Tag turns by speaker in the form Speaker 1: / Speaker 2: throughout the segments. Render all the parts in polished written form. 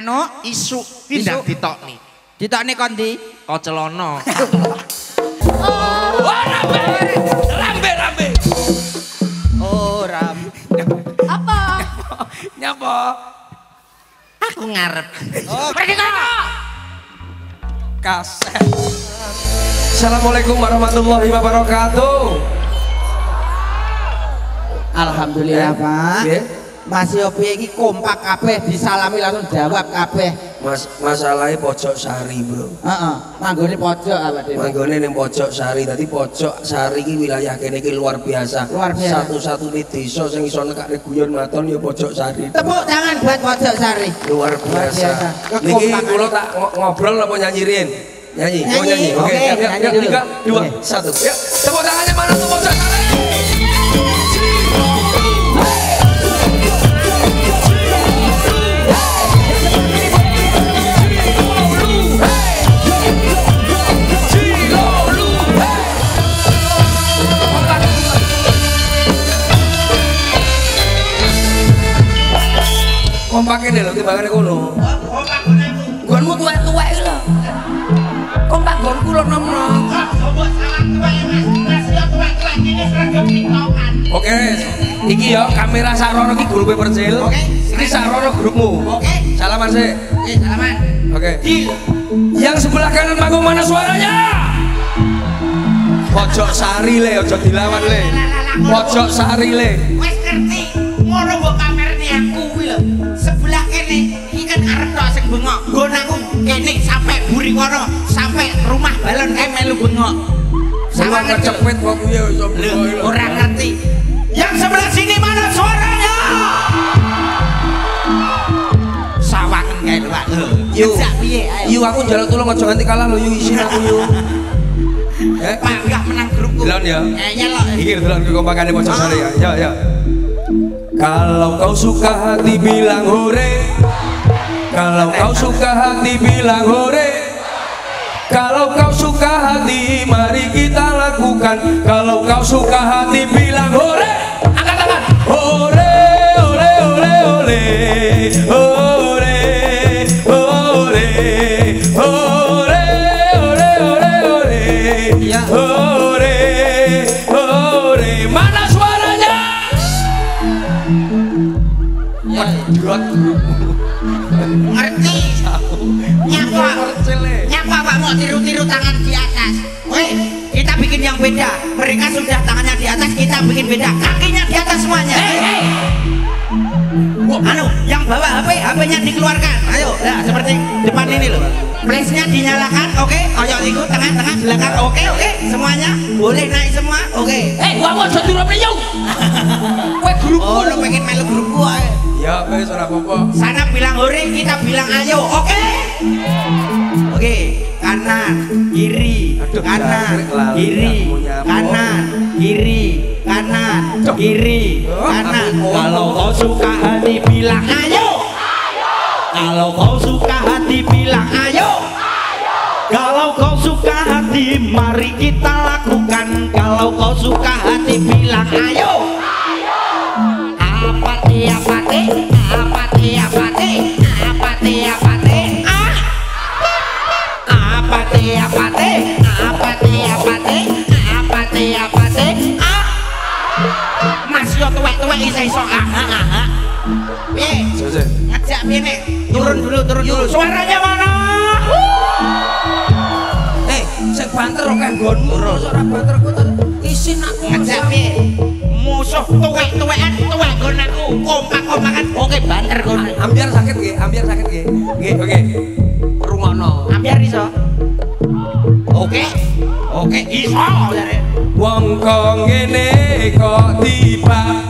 Speaker 1: anu isu pindah ditokni.
Speaker 2: Ditokni kondi?
Speaker 1: Kok celono.
Speaker 2: Oh, rambe. Oh,
Speaker 3: Apa?
Speaker 2: Nyapa?
Speaker 1: Aku ngarep.
Speaker 2: Oh, pergi kok. Kaset.
Speaker 4: Assalamualaikum warahmatullahi wabarakatuh.
Speaker 2: Alhamdulillah, Pak.
Speaker 4: Nggih.
Speaker 2: Mas Yopi iki kompak kabeh disalami langsung jawab kabeh.
Speaker 4: Masalahnya pojok sari, Bro.
Speaker 2: Heeh, manggone pojok apa dhewe?
Speaker 4: Manggone ning pojok sari. Tadi pojok sari iki wilayah kene iki luar biasa.
Speaker 2: Luar biasa.
Speaker 4: Satu-satunya desa sing iso nekake guyon maton ya pojok sari.
Speaker 2: Tepuk tangan buat pojok sari.
Speaker 4: Luar biasa. Niki kula tak ngobrol apa nyanyi rin? Nyanyi. Oh nyanyi. Oke, siap. 3 2 1. Ya, tepuk tangannya mana tuh pojok sari? Kompak ini lho, timbangane kono.
Speaker 2: Kompak kono iku. Nggonmu tuwek-tuwek iki lho. Kompak nggonku lho nom-nom. Mbok salah tuwek Mas. Mas yo tuwek-tuwek iki seragam TikTokan.
Speaker 4: Oke, iki ya kamera Sarono iki grupe Percil.
Speaker 2: Oke.
Speaker 4: Ini Sarono grupmu.
Speaker 2: Oke.
Speaker 4: Salaman sih.
Speaker 2: Oke, salaman.
Speaker 4: Oke. Yang sebelah kanan panggung mana suaranya? Pojok sari le, ojo dilawan le. Pojok sari le.
Speaker 2: Wes ngerti. Ngono mbok kamerne aku kuwi lho. Sebelah kene iki kan arep tok sing bengok. Nggon aku kene sampai buri kono, sampai rumah balon kae melu bengok.
Speaker 4: Sama kecepet kok kuwi ya iso
Speaker 2: bengok. Ora ngerti. Yang sebelah sini mana suaranya? Sawangen kae lho, Pak.
Speaker 4: Yu.
Speaker 2: Piye ayo.
Speaker 4: Yu aku njaluk tulung aja nganti kalah lho Yu isin aku Yu.
Speaker 2: Pak enggak menang grupku.
Speaker 4: Delon ya.
Speaker 2: Nyelok.
Speaker 4: Iki delon kekompakane pojok sari ya. Ya ya. Kalau kau suka hati bilang hore. Kalau kau suka hati bilang hore. Kalau kau suka hati mari kita lakukan. Kalau kau suka hati bilang hore. Angkat tangan. Hore hore hore hore. Hore hore hore hore hore hore. Ya hore hore. Mana suaranya? Medot.
Speaker 2: Ngerti. Nyapa Pak mau tiru-tiru tangan di atas. Woi, kita bikin yang beda. Mereka sudah tangannya di atas, kita bikin beda. Kakinya di atas semuanya. Anu, yang bawa HP-nya dikeluarkan. Ayo, ya seperti depan ini loh. Flashnya dinyalakan, oke? Ayo ikut tengah-tengah belakang, oke? Semuanya boleh naik semua, oke?
Speaker 1: Gua mau jadi rame-rame.
Speaker 2: Kowe grupku. Oh, lo pengen melu grupku ae.
Speaker 4: Ya, wes ora apa-apa.
Speaker 2: Sana bilang hore, kita bilang ayo, oke? Oke, kanan, kiri, kanan, kiri, kanan, kiri, kanan, kiri, kanan. Kalau kau suka hati bilang ayo. Kalau kau suka hati bilang ayo. Kalau kau suka hati mari kita lakukan. Kalau kau suka hati bilang ayo. Apati apati apati apati apati apati apati apati apati apati apati apati Mas yo tuwek-tuwek iso piye ngajak piye nek turun dulu suaranya mana
Speaker 4: Sing banter kok nggonmu ora banter kok isin aku
Speaker 2: ngajak piye musuh tuwek-tuwekan tuwek nggon aku kompak-kompakan oke banter kon
Speaker 4: ambiar sakit nggih nggih oke rungokno
Speaker 2: ambiar iso oke iso jare
Speaker 4: wong kok ngene kok tiba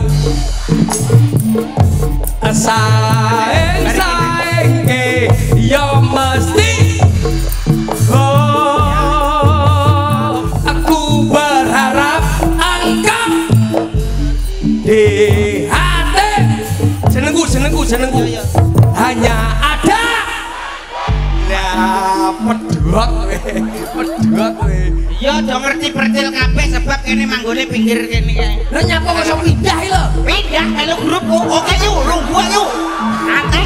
Speaker 4: saeng ke yo mesti aku berharap angka di hati senengku hanya ada lah pedot we
Speaker 2: ya do ngerti percil kabeh sebab kene manggone pinggir kene kae
Speaker 4: lah nyapa kok iso pindah lho
Speaker 2: pindah melu grupku oke yuk lungguh yuk ate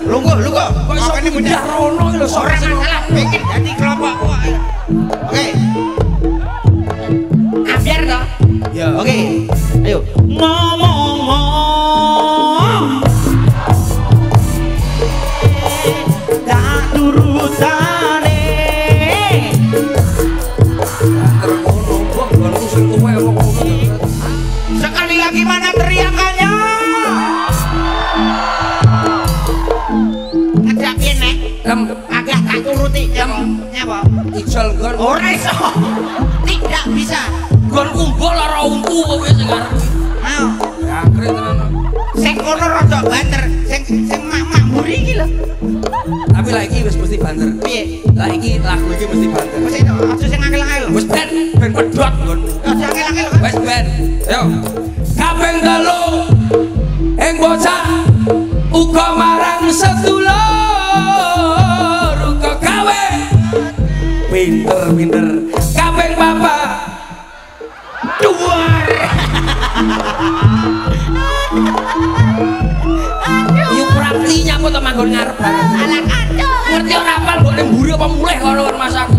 Speaker 2: Lungguh.
Speaker 4: Kok iso
Speaker 2: Makane
Speaker 4: pindah rono lho
Speaker 2: ora masalah pengen jadi kelompok. Oke. Ambiar toh?
Speaker 4: Ya.
Speaker 2: Oke. Ayo. Ngomong. Tak turutane. Sekali lagi mana teriakannya? Ngejakin nek. Agak tak turuti nyapa?
Speaker 4: Ijol gon
Speaker 2: Ora iso. Tidak bisa.
Speaker 4: gon kumpul lara untu kok wis sekarang.
Speaker 2: Mau.
Speaker 4: Jangkrik tenan.
Speaker 2: Sing kono rada banter, sing makmur iki lho.
Speaker 4: Tapi lah iki wis mesti banter.
Speaker 2: Piye?
Speaker 4: Lah iki lagu iki mesti banter.
Speaker 2: Wis aja sing angel-angel.
Speaker 4: Wis ben pedhot gon.
Speaker 2: Aja angel-angel.
Speaker 4: Wis ben. Yo. Kaping 3 ing bocah uga marang sedulur uga gawe. Pinter. Kaping 4 duar. Yuk prakti nyapa to manggon ngarep bareng.
Speaker 3: Alah kacau.
Speaker 4: Ngerti ora apal mbok ning mburi apa mulih karo Mas aku.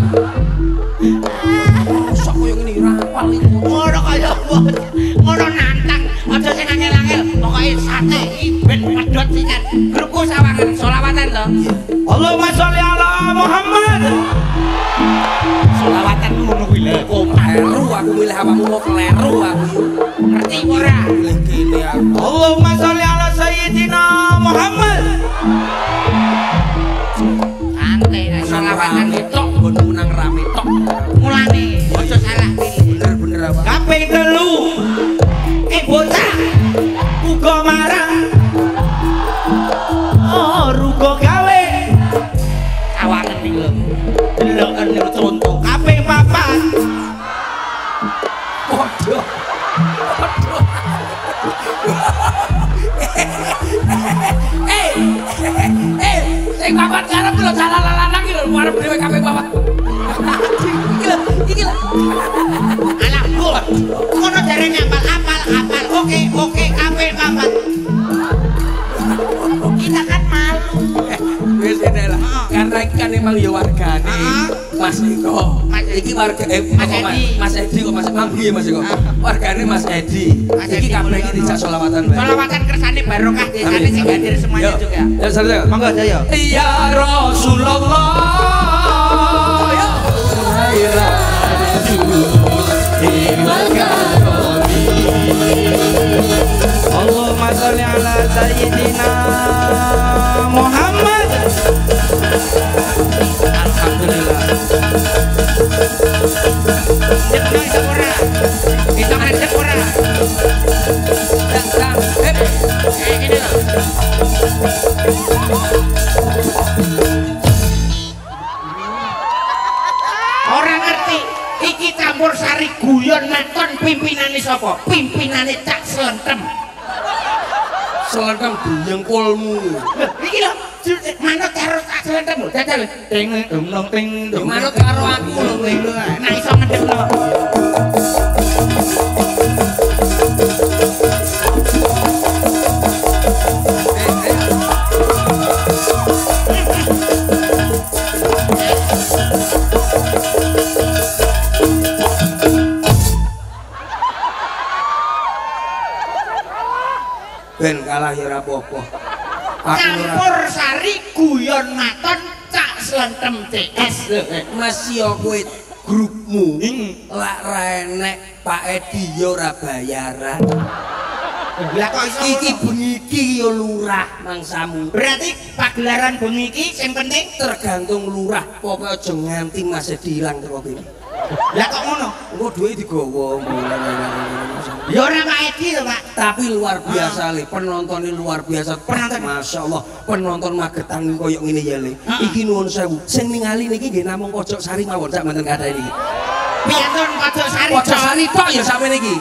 Speaker 4: Sok koyo ngene ora apal iki.
Speaker 2: Ngono kaya ngono nantang. Aja sing angel-angel. Pokoke sate iki ben pedhot sisan. Grupku sawangan selawatan to. Allahumma sholli ala Muhammad. Selawatan ngono kuwi lho.
Speaker 4: Kleru aku milih awakmu kok kleru aku.
Speaker 2: Ngerti ora?
Speaker 4: Milih kene aku.
Speaker 2: Allahumma sholli ala sayyidina Muhammad. Santai nek selawatan
Speaker 4: tok nggon menang rame tok.
Speaker 2: mulane aja salah pilih.
Speaker 4: Bener awak.
Speaker 2: Kaping 3 bocah uga marang ruga gawe awangen iki lho deloken lho contoh kaping 4
Speaker 4: Padha. Sing papat karep lho salah-lalang iki lho arep dhewe kaping papat. Iki lho.
Speaker 2: anak bol ngono jarene apal oke kaping 4 kita kan malu
Speaker 4: Wis ngene lah. Karena iki kan emang ya wargane Mas Eko. Iki warga Mas Edi kok Mas Mambi Mas Eko. Wargane Mas Edi. Iki kabeh iki dijak selawatan bae.
Speaker 2: selawatan kersane barokah desane sing hadir semuanya juga
Speaker 4: Ya saja.
Speaker 2: monggo aja ya
Speaker 4: Ya Rasulullah ya
Speaker 2: Allahumma sholli ala sayyidina Muhammad.
Speaker 4: Alhamdulillah.
Speaker 2: Cek ora. Itu ada ora.
Speaker 4: Dan
Speaker 2: Gini loh. Orang ngerti. Iki campur sari guyon maton pimpinane sapa? Pimpinane Cak Slentem.
Speaker 4: selendang dengkulmu.
Speaker 2: Iki lho, manut karo Cak Slentem lho. Dadal ting dong ting dong.
Speaker 4: Manut karo aku lho.
Speaker 2: Nah iso ngedekno.
Speaker 4: Ben kalah ya ora apa-apa.
Speaker 2: Campur sari guyon maton Cak Slentem CS.
Speaker 4: Mas yo kowe grupmu lak ra enek Pak Edi yo ora bayaran.
Speaker 2: Lah kok iso
Speaker 4: Iki bengi iki yo lurah mangsamu.
Speaker 2: berarti pagelaran bengi iki sing penting
Speaker 4: Tergantung lurah, pokoke aja nganti Mas Edi ilang teko kene.
Speaker 2: lah kok ngono
Speaker 4: Engko duwe digowo.
Speaker 2: ya ora Pak Edi to Pak
Speaker 4: Tapi luar biasa le, penontonnya luar biasa.
Speaker 2: Penonton.
Speaker 4: Masya Allah, penonton magetan koyo ngene ya le. Iki nuwun sewu. Sing ningali niki nggih namung Pojok Sari mawon sak mboten kathah niki.
Speaker 2: piantun Pojok Sari
Speaker 4: Pojok Sari tok ya sampe niki.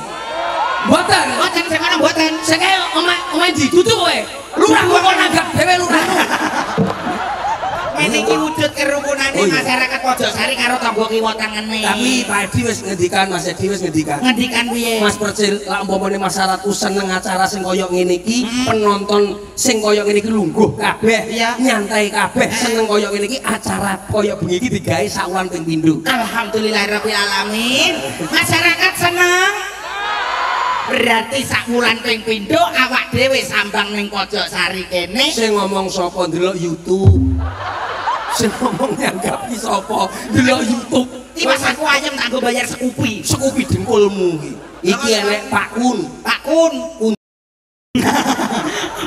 Speaker 4: Mboten.
Speaker 2: mboten sing ana mboten
Speaker 4: Sing omah ndi dudu kowe. Lurah kok nanggap dhewe lurah.
Speaker 2: men iki wujud kerukunane Berarti masyarakat Pojok-Sari karo tangga kiwa tangene.
Speaker 4: Tapi Pak Edi wis ngendikan, Mas Edi wis ngendikan.
Speaker 2: Ngendikan piye?
Speaker 4: Mas Percil, lak umpamane masyarakat seneng acara sing kaya ngene iki, penonton sing kaya ngene iki lungguh kabeh, nyantai kabeh, seneng kaya ngene iki, acara kaya bengi iki digawe sakwulan ping pindho.
Speaker 2: Alhamdulillahirabbil alamin. Masyarakat seneng. Berarti sakwulan ping pindho awak dhewe sambang ning Pojok-Sari kene.
Speaker 4: Sing ngomong sapa ndelok YouTube. Sing ngomong nyanggapi sapa ndelok YouTube.
Speaker 2: Iki Mas aku ayam tak go bayar sekupi.
Speaker 4: Sekupi dengkulmu iki. Iki enek Pak Kun.
Speaker 2: Pak Kun.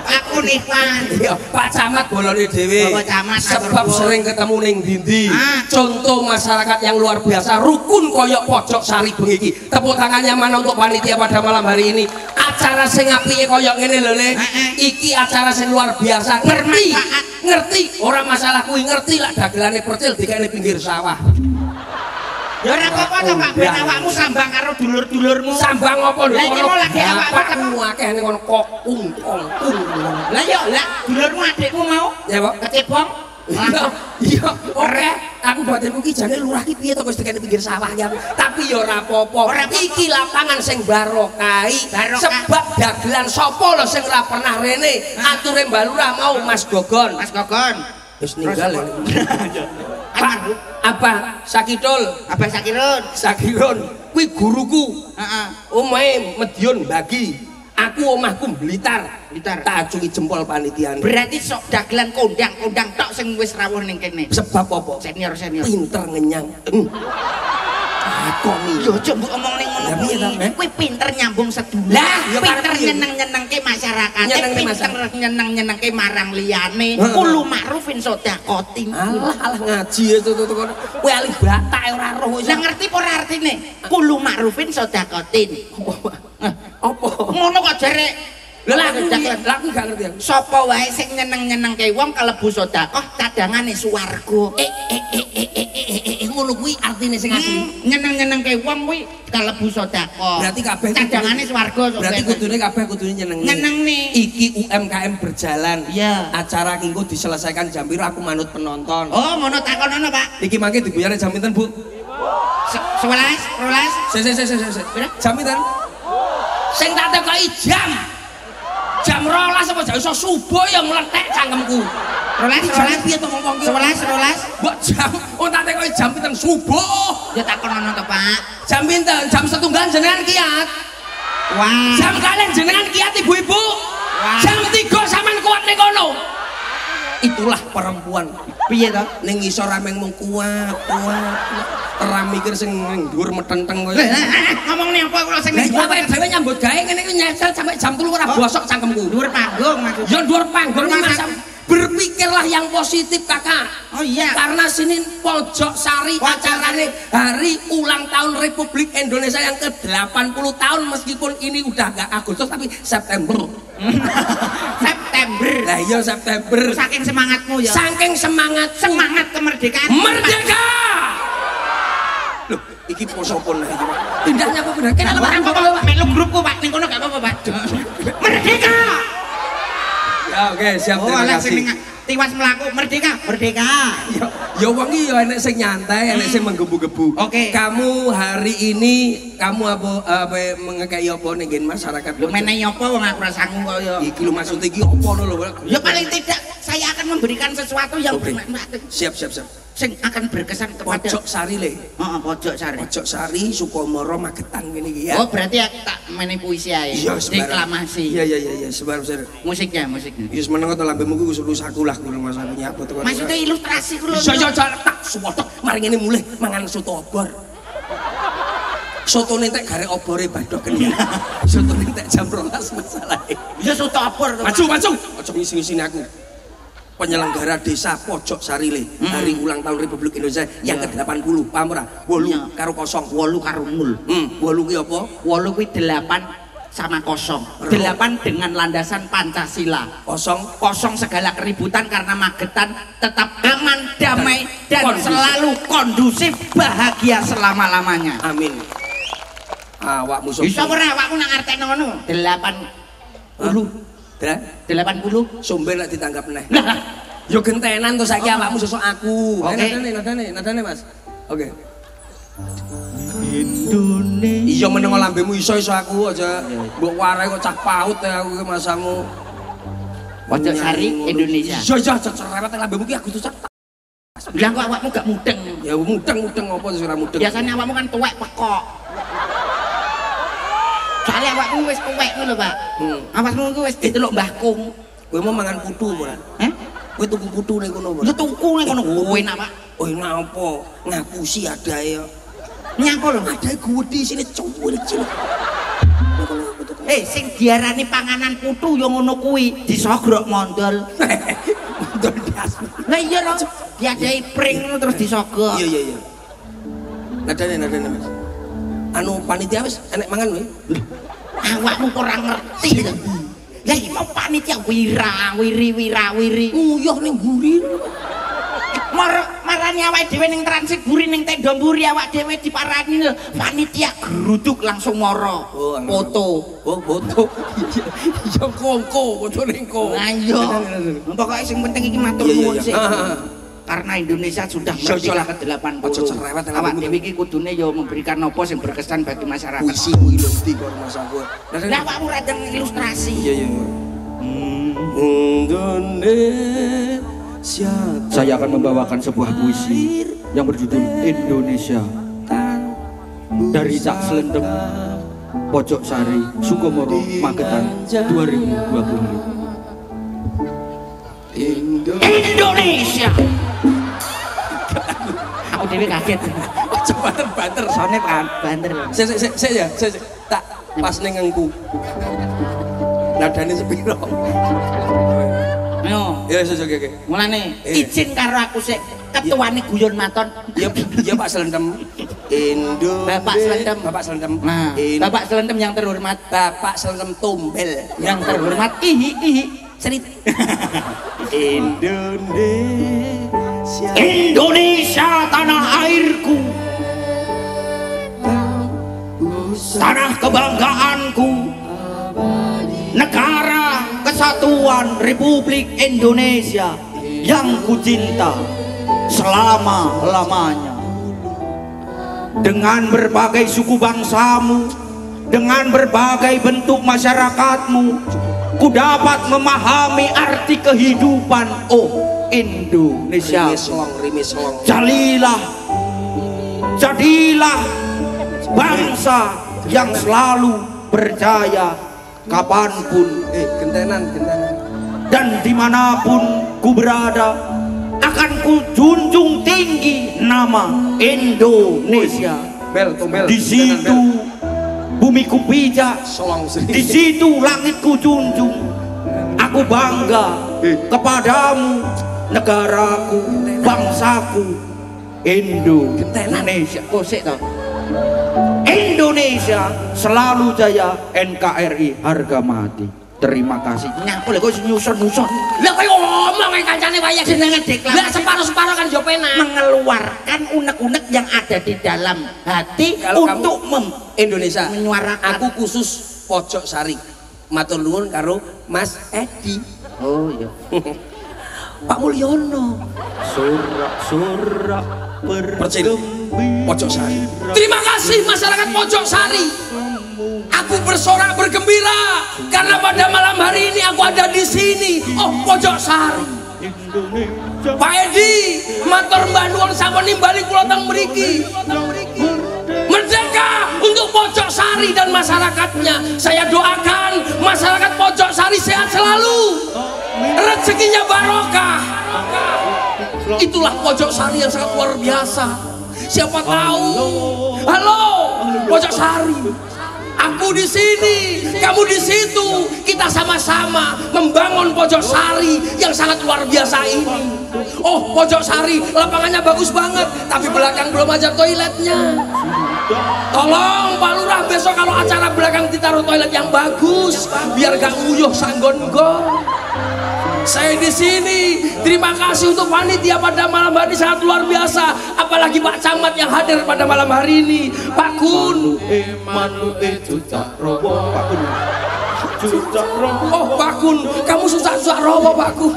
Speaker 2: Pak Kun Ikhwan.
Speaker 4: Iya, Pak Camat bolone dhewe.
Speaker 2: Bapak Camat
Speaker 4: sebab sering ketemu ning ndi. Contoh masyarakat yang luar biasa, rukun koyok Pojok-Sari bengi iki. Tepuk tangannya mana untuk panitia pada malam hari ini. Acara sing apike koyok ngene lho Le. Iki acara sing luar biasa. Ngerti? Ngerti. Ora masalah kuwi ngerti lah dagelane Percil dikene pinggir sawah.
Speaker 2: Ya ora apa-apa to Pak, ben awakmu sambang karo dulur-dulurmu.
Speaker 4: Sambang apa lho?
Speaker 2: Lah iki mau lagi
Speaker 4: awakmu akeh ning kono kokung.
Speaker 2: Lah yo lah dulurmu adikmu mau?
Speaker 4: Ya, Pak.
Speaker 2: Kecebong.
Speaker 4: Iya, oke. Aku batinku ki jane lurah ki piye to wis dikene pinggir sawah ya. Tapi ya ora apa-apa. Iki lapangan sing barokai. Sebab dagelan sapa lho sing ora pernah rene. Ature Mbak Lurah mau Mas Gogon.
Speaker 2: Mas Gogon.
Speaker 4: Wis ninggal ya. Pak, apa Sakidul?
Speaker 2: Abah Sakirun.
Speaker 4: Sakirun. Kuwi guruku.
Speaker 2: Heeh.
Speaker 4: Omahe Medion Bagi. Aku omahku Blitar.
Speaker 2: Blitar.
Speaker 4: Tak acungi jempol panitiane.
Speaker 2: Berarti sok dagelan kondang-kondang tok sing wis rawuh ning kene.
Speaker 4: Sebab apa?
Speaker 2: Senior-senior.
Speaker 4: Pinter ngenyang. Aku nih.
Speaker 2: Yo coba omong ning ngono kuwi. Kuwi pinter nyambung sedulur.
Speaker 4: Lah, yo
Speaker 2: pinter
Speaker 4: karep
Speaker 2: nyeneng-nyenengke masyarakat.
Speaker 4: Nyeneng-nyenengke
Speaker 2: Pinter nyeneng-nyenengke marang liyane. Kulo makrufin sedaqatin.
Speaker 4: Alah ngaji ya tuh kono. Kowe ali batak ora roh wis.
Speaker 2: Lah ngerti apa ora artine? Kulo makrufin sedaqatin.
Speaker 4: Apa?
Speaker 2: Ngono kok jare.
Speaker 4: Lah aku gak ngerti.
Speaker 2: Sapa wae sing nyeneng-nyenengke wong kalebu sedekah cadangane swarga.
Speaker 4: Ngono kuwi artine sing asli.
Speaker 2: Nyeneng-nyenengke wong kuwi kalebu sedekah.
Speaker 4: Berarti kabeh
Speaker 2: cadangane swarga.
Speaker 4: Berarti kudune kabeh kudune nyenengne.
Speaker 2: Nyenengne.
Speaker 4: Iki UMKM berjalan.
Speaker 2: Iya.
Speaker 4: Acara ki engko diselesaikan jam piro aku manut penonton.
Speaker 2: Oh, ngono takonono, Pak.
Speaker 4: Iki mangke diguyare jam pinten, Bu?
Speaker 2: 11, 12.
Speaker 4: Jam pinten? Sing tak tekoki jam. Jam 12 apa jam iso subuh ya meletek cangkemku.
Speaker 2: 12
Speaker 4: piye to ngomong ki?
Speaker 2: 11.
Speaker 4: Mbok jam, tak tekoki jam pinten subuh.
Speaker 2: Ya takonono to, Pak.
Speaker 4: Jam pinten? Jam setunggal jenengan kiat.
Speaker 2: Wah.
Speaker 4: Jam kalih jenengan kiat ibu-ibu. Jam 3 sampean kuat ning kono. Itulah perempuan.
Speaker 2: Piye to?
Speaker 4: Ning ngisor ameng mung kuat. Ora mikir sing ning dhuwur metenteng koyo.
Speaker 2: Ngomongnya apa kula sing
Speaker 4: ning dhuwur dhewe nyambut gawe ngene iki nyesel sampai jam 3 ora bosok cangkemku.
Speaker 2: Dhuwur panggung maksudnya.
Speaker 4: Ya dhuwur panggung Mas. Berpikirlah yang positif Kakak.
Speaker 2: Oh iya.
Speaker 4: Karena Senin Pojok-Sari acarane hari ulang tahun Republik Indonesia yang ke-80 tahun meskipun ini udah enggak Agustus tapi September.
Speaker 2: September.
Speaker 4: Lah iya September.
Speaker 2: Saking semangatmu ya.
Speaker 4: Saking semangat
Speaker 2: kemerdekaan.
Speaker 4: Merdeka. Loh, iki posopon lah iki. Pindahnya apa pindah? Kene apa
Speaker 2: melu grupku Pak ning kono gak apa-apa Pak. Merdeka.
Speaker 4: Ya oke, siap
Speaker 2: terima kasih. Tiwas melaku merdeka.
Speaker 4: Ya wong iki ya enek sing nyantai, enek sing menggebu-gebu.
Speaker 2: Oke.
Speaker 4: Kamu hari ini kamu apa mengekeki apa ning masyarakat?
Speaker 2: Yo menehi apa wong aku ora sangu kaya.
Speaker 4: Iki lho maksud iki apa lho?
Speaker 2: Ya paling tidak saya akan memberikan sesuatu yang bermanfaat.
Speaker 4: Siap.
Speaker 2: Sing akan berkesan kepada
Speaker 4: Pojok-Sari le.
Speaker 2: Heeh, Pojok-Sari.
Speaker 4: Pojok-Sari, Sukomoro, Magetan ngene iki ya.
Speaker 2: Oh, berarti aku tak menehi puisi ae. Deklamasi.
Speaker 4: Iya, sebar.
Speaker 2: Musiknya.
Speaker 4: Wis meneng to lambemu kuwi wis rusak lah kuwi Mas aku nyabut kok.
Speaker 2: Maksudnya ilustrasi kuwi.
Speaker 4: Iya, tak suwoto mari ngene mulih mangan soto obor. Soto nentek garek obore badhoken. Soto nentek jam 12 masalahe.
Speaker 2: Ya soto obor to.
Speaker 4: Maju. Aja ngisi-ngisini aku. Penyelenggara desa Pojok-Sari le. Hari ulang tahun Republik Indonesia yang ke-80. Paham ora? 8 karo 0.
Speaker 2: 8 karo 0.
Speaker 4: 8 ki apa?
Speaker 2: 8 kuwi 8 sama 0. 8 dengan landasan Pancasila. 0 segala keributan karena Magetan tetap aman, damai dan selalu kondusif, bahagia selama-lamanya.
Speaker 4: Amin. Awakmu sok.
Speaker 2: Bisa ora awakmu nang ngartekno ngono? 80.
Speaker 4: 80
Speaker 2: 80
Speaker 4: sumber nek ditangkap neh. Yo gentenan to saiki awakmu sosok aku.
Speaker 2: Oke.
Speaker 4: Nadane Mas. Oke.
Speaker 2: Indonesia.
Speaker 4: Iya menengo lambemu iso-iso aku aja. Mbok warai kok cah paut ya aku ki masamu.
Speaker 2: Pojok Sari Indonesia.
Speaker 4: Iya cerewet lambemu ki aku tuh cak.
Speaker 2: Bilang kok awakmu gak mudeng.
Speaker 4: Ya mudeng apa sih ora mudeng.
Speaker 2: Biasanya awakmu kan tuwek pekok. Soalnya awakmu wis tuwek ngono lho, Pak. Awakmu ku wis diteluk Mbah Kung.
Speaker 4: Kowe mau mangan putu ora?
Speaker 2: Hah?
Speaker 4: Kowe tuku putu ning kono
Speaker 2: Lu
Speaker 4: ora?
Speaker 2: tuku ning kono kowe nak, Pak.
Speaker 4: Oh enak apa? Ngapusi adae ya.
Speaker 2: Nyangko lho.
Speaker 4: Adae gede sini cuwil cilik.
Speaker 2: Sing diarani panganan putu ya ngono kuwi, disogrok mondol.
Speaker 4: Mondol das.
Speaker 2: Lah iya lho, diadai pring ngono terus disogok.
Speaker 4: Iya. Nadane Mas. Anu panitia wis enek mangan kowe?
Speaker 2: Awakmu kok ora ngerti lho. Lah iki mau panitia wiri.
Speaker 4: Nguyuh ning guri.
Speaker 2: Marani awake dhewe ning transit buri ning tenda mburi awake dhewe diparani lho. Panitia geruduk langsung moro. Foto.
Speaker 4: Oh, foto. Ya kongko, foto ning ko.
Speaker 2: Lah iya. Pokoke sing penting iki matur nuwun sih. Karena Indonesia sudah merdeka ke-80. Awak dhewe iki kudune ya memberikan apa sing berkesan bagi masyarakat.
Speaker 4: Puisi kuwi lho ndi kok Mas aku.
Speaker 2: Lah awakmu ra teng ilustrasi.
Speaker 4: Iya. Indonesia.
Speaker 5: Saya akan membawakan sebuah puisi yang berjudul Indonesia dari Cak Selendem, Pojok Sari, Sukomoro, Magetan, 2020.
Speaker 2: Indonesia. Aku dhewe kaget.
Speaker 4: Banter.
Speaker 2: Sone banter.
Speaker 4: Sik ya. Tak pas ning engku. Nadane sepiro?
Speaker 2: Ayo.
Speaker 4: Ya oke.
Speaker 2: Mulane izin karo aku sik ketuane guyon maton.
Speaker 4: Ya Pak Selendem.
Speaker 2: Bapak Selendem. Nah, Bapak Selendem yang terhormat,
Speaker 4: Bapak Selendem Tombel.
Speaker 2: yang terhormat ihi serit. Indonesia tanah airku, tanah kebanggaanku, negara kesatuan Republik Indonesia yang kucinta selama-lamanya. Dengan berbagai suku bangsamu, dengan berbagai bentuk masyarakatmu, ku dapat memahami arti kehidupan. Oh Indonesia,
Speaker 4: Rimis-long.
Speaker 2: jadilah bangsa yang selalu berjaya kapanpun
Speaker 4: Gentenan.
Speaker 2: dan dimanapun ku berada, akan ku junjung tinggi nama Indonesia.
Speaker 4: Tombel.
Speaker 2: Di situ bumiku pijak,
Speaker 4: Solong
Speaker 2: di situ langitku junjung. Aku bangga kepadamu, negaraku, bangsaku, Indonesia. Kosek toh. Indonesia selalu jaya, NKRI harga mati. Terima kasih. Nyapa lho kok nyusun-nyusun.
Speaker 1: Lah kowe ngomong kancane wayah
Speaker 2: Jenengan deklarasi.
Speaker 1: Lah separo-separo kan yo penak.
Speaker 2: Mengeluarkan unek-unek yang ada di dalam hati
Speaker 4: Kalau
Speaker 2: untuk
Speaker 4: Indonesia.
Speaker 2: menyuarakan.
Speaker 4: Aku khusus Pojok Sari. Matur nuwun karo Mas Edi.
Speaker 2: Oh iya.
Speaker 4: Pak Mulyono.
Speaker 5: Sorak-sorak
Speaker 4: Percil. Pojok Sari.
Speaker 1: Terima kasih masyarakat Pojok Sari. Aku bersorak bergembira karena pada malam hari ini aku ada di sini. Oh Pojok Sari. Pak Edi, matur mbah nuwun sampun nimbali kula teng mriki. Merdeka untuk Pojok Sari dan masyarakatnya. Saya doakan masyarakat Pojok Sari sehat selalu. Rezekinya barokah. Itulah Pojok Sari yang sangat luar biasa. Siapa tahu. Halo, Pojok Sari. Aku di sini, kamu di situ. Kita sama-sama membangun Pojok Sari yang sangat luar biasa ini. Oh, Pojok Sari, lapangannya bagus banget, tapi belakang belum ada toiletnya. Tolong Pak Lurah besok kalau acara belakang ditaruh toilet yang bagus, biar gak nguyuh sanggon-gon. Saya di sini. Terima kasih untuk panitia pada malam hari sangat luar biasa. Apalagi Pak Camat yang hadir pada malam hari ini. Pak Kun. Oh Pak Kun, kamu susah-susah robo Pak Kun.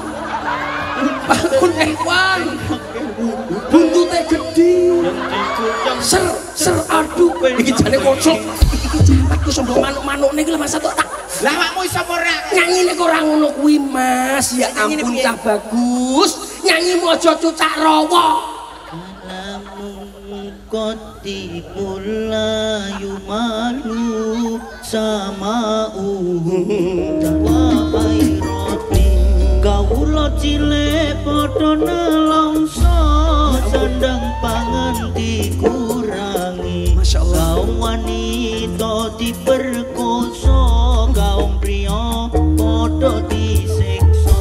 Speaker 1: Bangun Ewan. Buntutnya gede. Ser aduh. Iki jane kocok. Aku sombong manuk-manuk niki lho Mas tak.
Speaker 2: Lah awakmu iso ora
Speaker 1: Nyanyine kok ora ngono kuwi Mas. Ya ampun cah bagus. Nyanyimu aja cucak rawa.
Speaker 5: Koti mulayu malu sama wahai roti kawula cilik padha nelongso sandang pangan dikurangi kaum wanita diperkosa kaum pria padha disiksa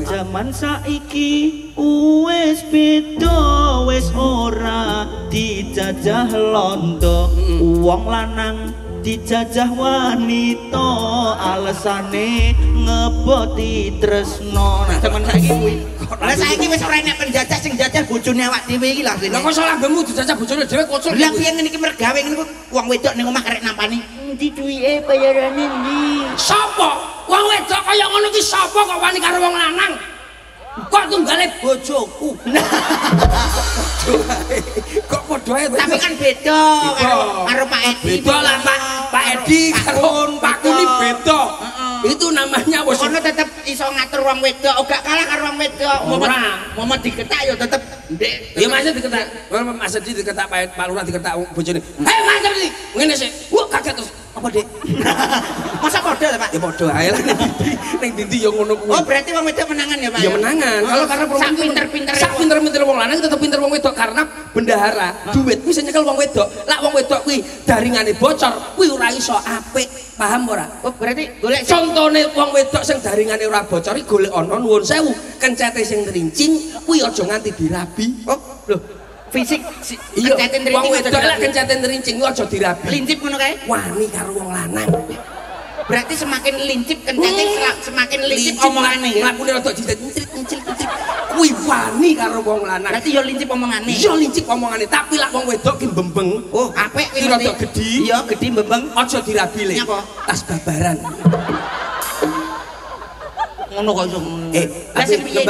Speaker 5: zaman saiki wis beda wis ora dijajah londo wong lanang dijajah wanita alesane ngeboti tresno nah temen saiki kuwi
Speaker 2: lah saiki wis ora enek penjajah sing jajah bojone awak dhewe iki lho
Speaker 1: lha kok salah lambemu dijajah bojone dhewe kocok
Speaker 2: lha piye ngene iki mergawe ngene wong wedok ning omah karek nampani
Speaker 5: endi duwike bayarane ndi
Speaker 1: sapa wong wedok kaya ngono ki sapa kok wani karo wong lanang kok tunggale bojoku kok padha ae
Speaker 2: tapi kan beda karo Pak Edi
Speaker 1: beda lah Pak Edi karo Pak Kuni beda itu namanya wis
Speaker 2: ono tetep iso ngatur wong wedok gak kalah karo wong wedok momen diketak ya tetep ndek
Speaker 1: ya Mas diketak Mas Edi diketak Pak Lurah diketak bojone hei Mas Edi ngene sik kaget terus apa Dek
Speaker 2: masa padha lho Pak
Speaker 1: ya padha ae lah ning ndi ya ngono kuwi
Speaker 2: oh berarti wong wedok menangan ya Pak
Speaker 1: ya menangan kalau karena
Speaker 2: sak pinter-pinter
Speaker 1: sak pinter-pinter wong lanang tetep pinter wong wedok karena bendahara duit kuwi sing nyekel wong wedok lak wong wedok kuwi daringane bocor kuwi ora iso apik paham ora
Speaker 2: oh berarti golek
Speaker 1: contone wong wedok sing daringane ora bocor iki golek ana nuwun sewu kencete sing rincing kuwi aja nganti dirabi
Speaker 2: oh lho fisik
Speaker 1: iya wong wedok lek kencete rincing kuwi aja dirabi
Speaker 2: lincip ngono kae
Speaker 1: wani karo wong lanang
Speaker 2: berarti semakin lincip kencete semakin lincip omongane ya
Speaker 1: mlakune rada cincil kuwi wani karo wong lanang
Speaker 2: berarti yo lincip omongane
Speaker 1: iya lincip omongane tapi lak wong wedok ki mbembeng
Speaker 2: oh apik
Speaker 1: ki rada gedhi
Speaker 2: iya gedhi mbembeng
Speaker 1: aja dirabi le
Speaker 2: apa
Speaker 1: tas babaran
Speaker 2: ngono kok iso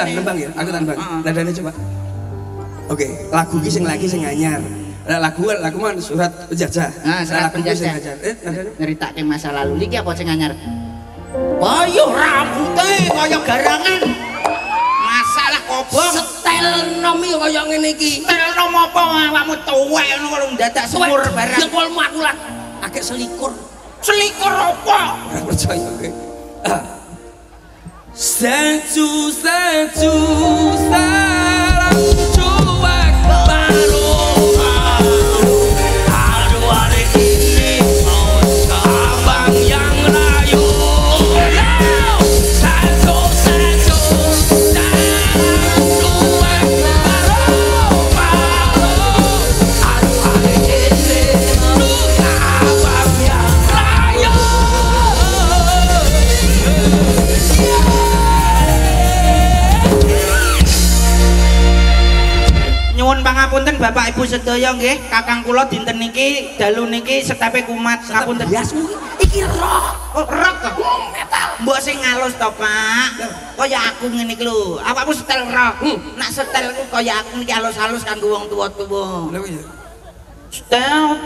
Speaker 1: nembang ya aku tambang nadane coba oke lagu ki sing lagi sing anyar lagu mah surat penjajah
Speaker 2: nah surat penjajah
Speaker 1: nadane
Speaker 2: nyeritake masa lalu iki apa sing anyar ayo rambute kaya garangan masalah kobong
Speaker 1: setel nom yo kaya ngene iki
Speaker 2: setel nom apa awakmu tuwek ngono kok dadak semur barang
Speaker 1: ya kolmu aku lah akeh selikur
Speaker 2: apa
Speaker 1: ora percaya kowe senju salam cuek baru aduh adik ini abang yang rayu senju salam cuek baru aduh adik ini abang yang rayu
Speaker 2: nyuwun pangapunten Bapak Ibu sedaya nggih kakang kula dinten niki dalu niki setepe kumat ngapunten
Speaker 1: biasmu iki rock
Speaker 2: rock metal mbok sing ngalus to Pak kaya aku ngene iki lho awakmu setel rock nak setelku kaya aku niki halus-halus kanggo wong tuwa-tuwa
Speaker 1: lha piye
Speaker 2: setel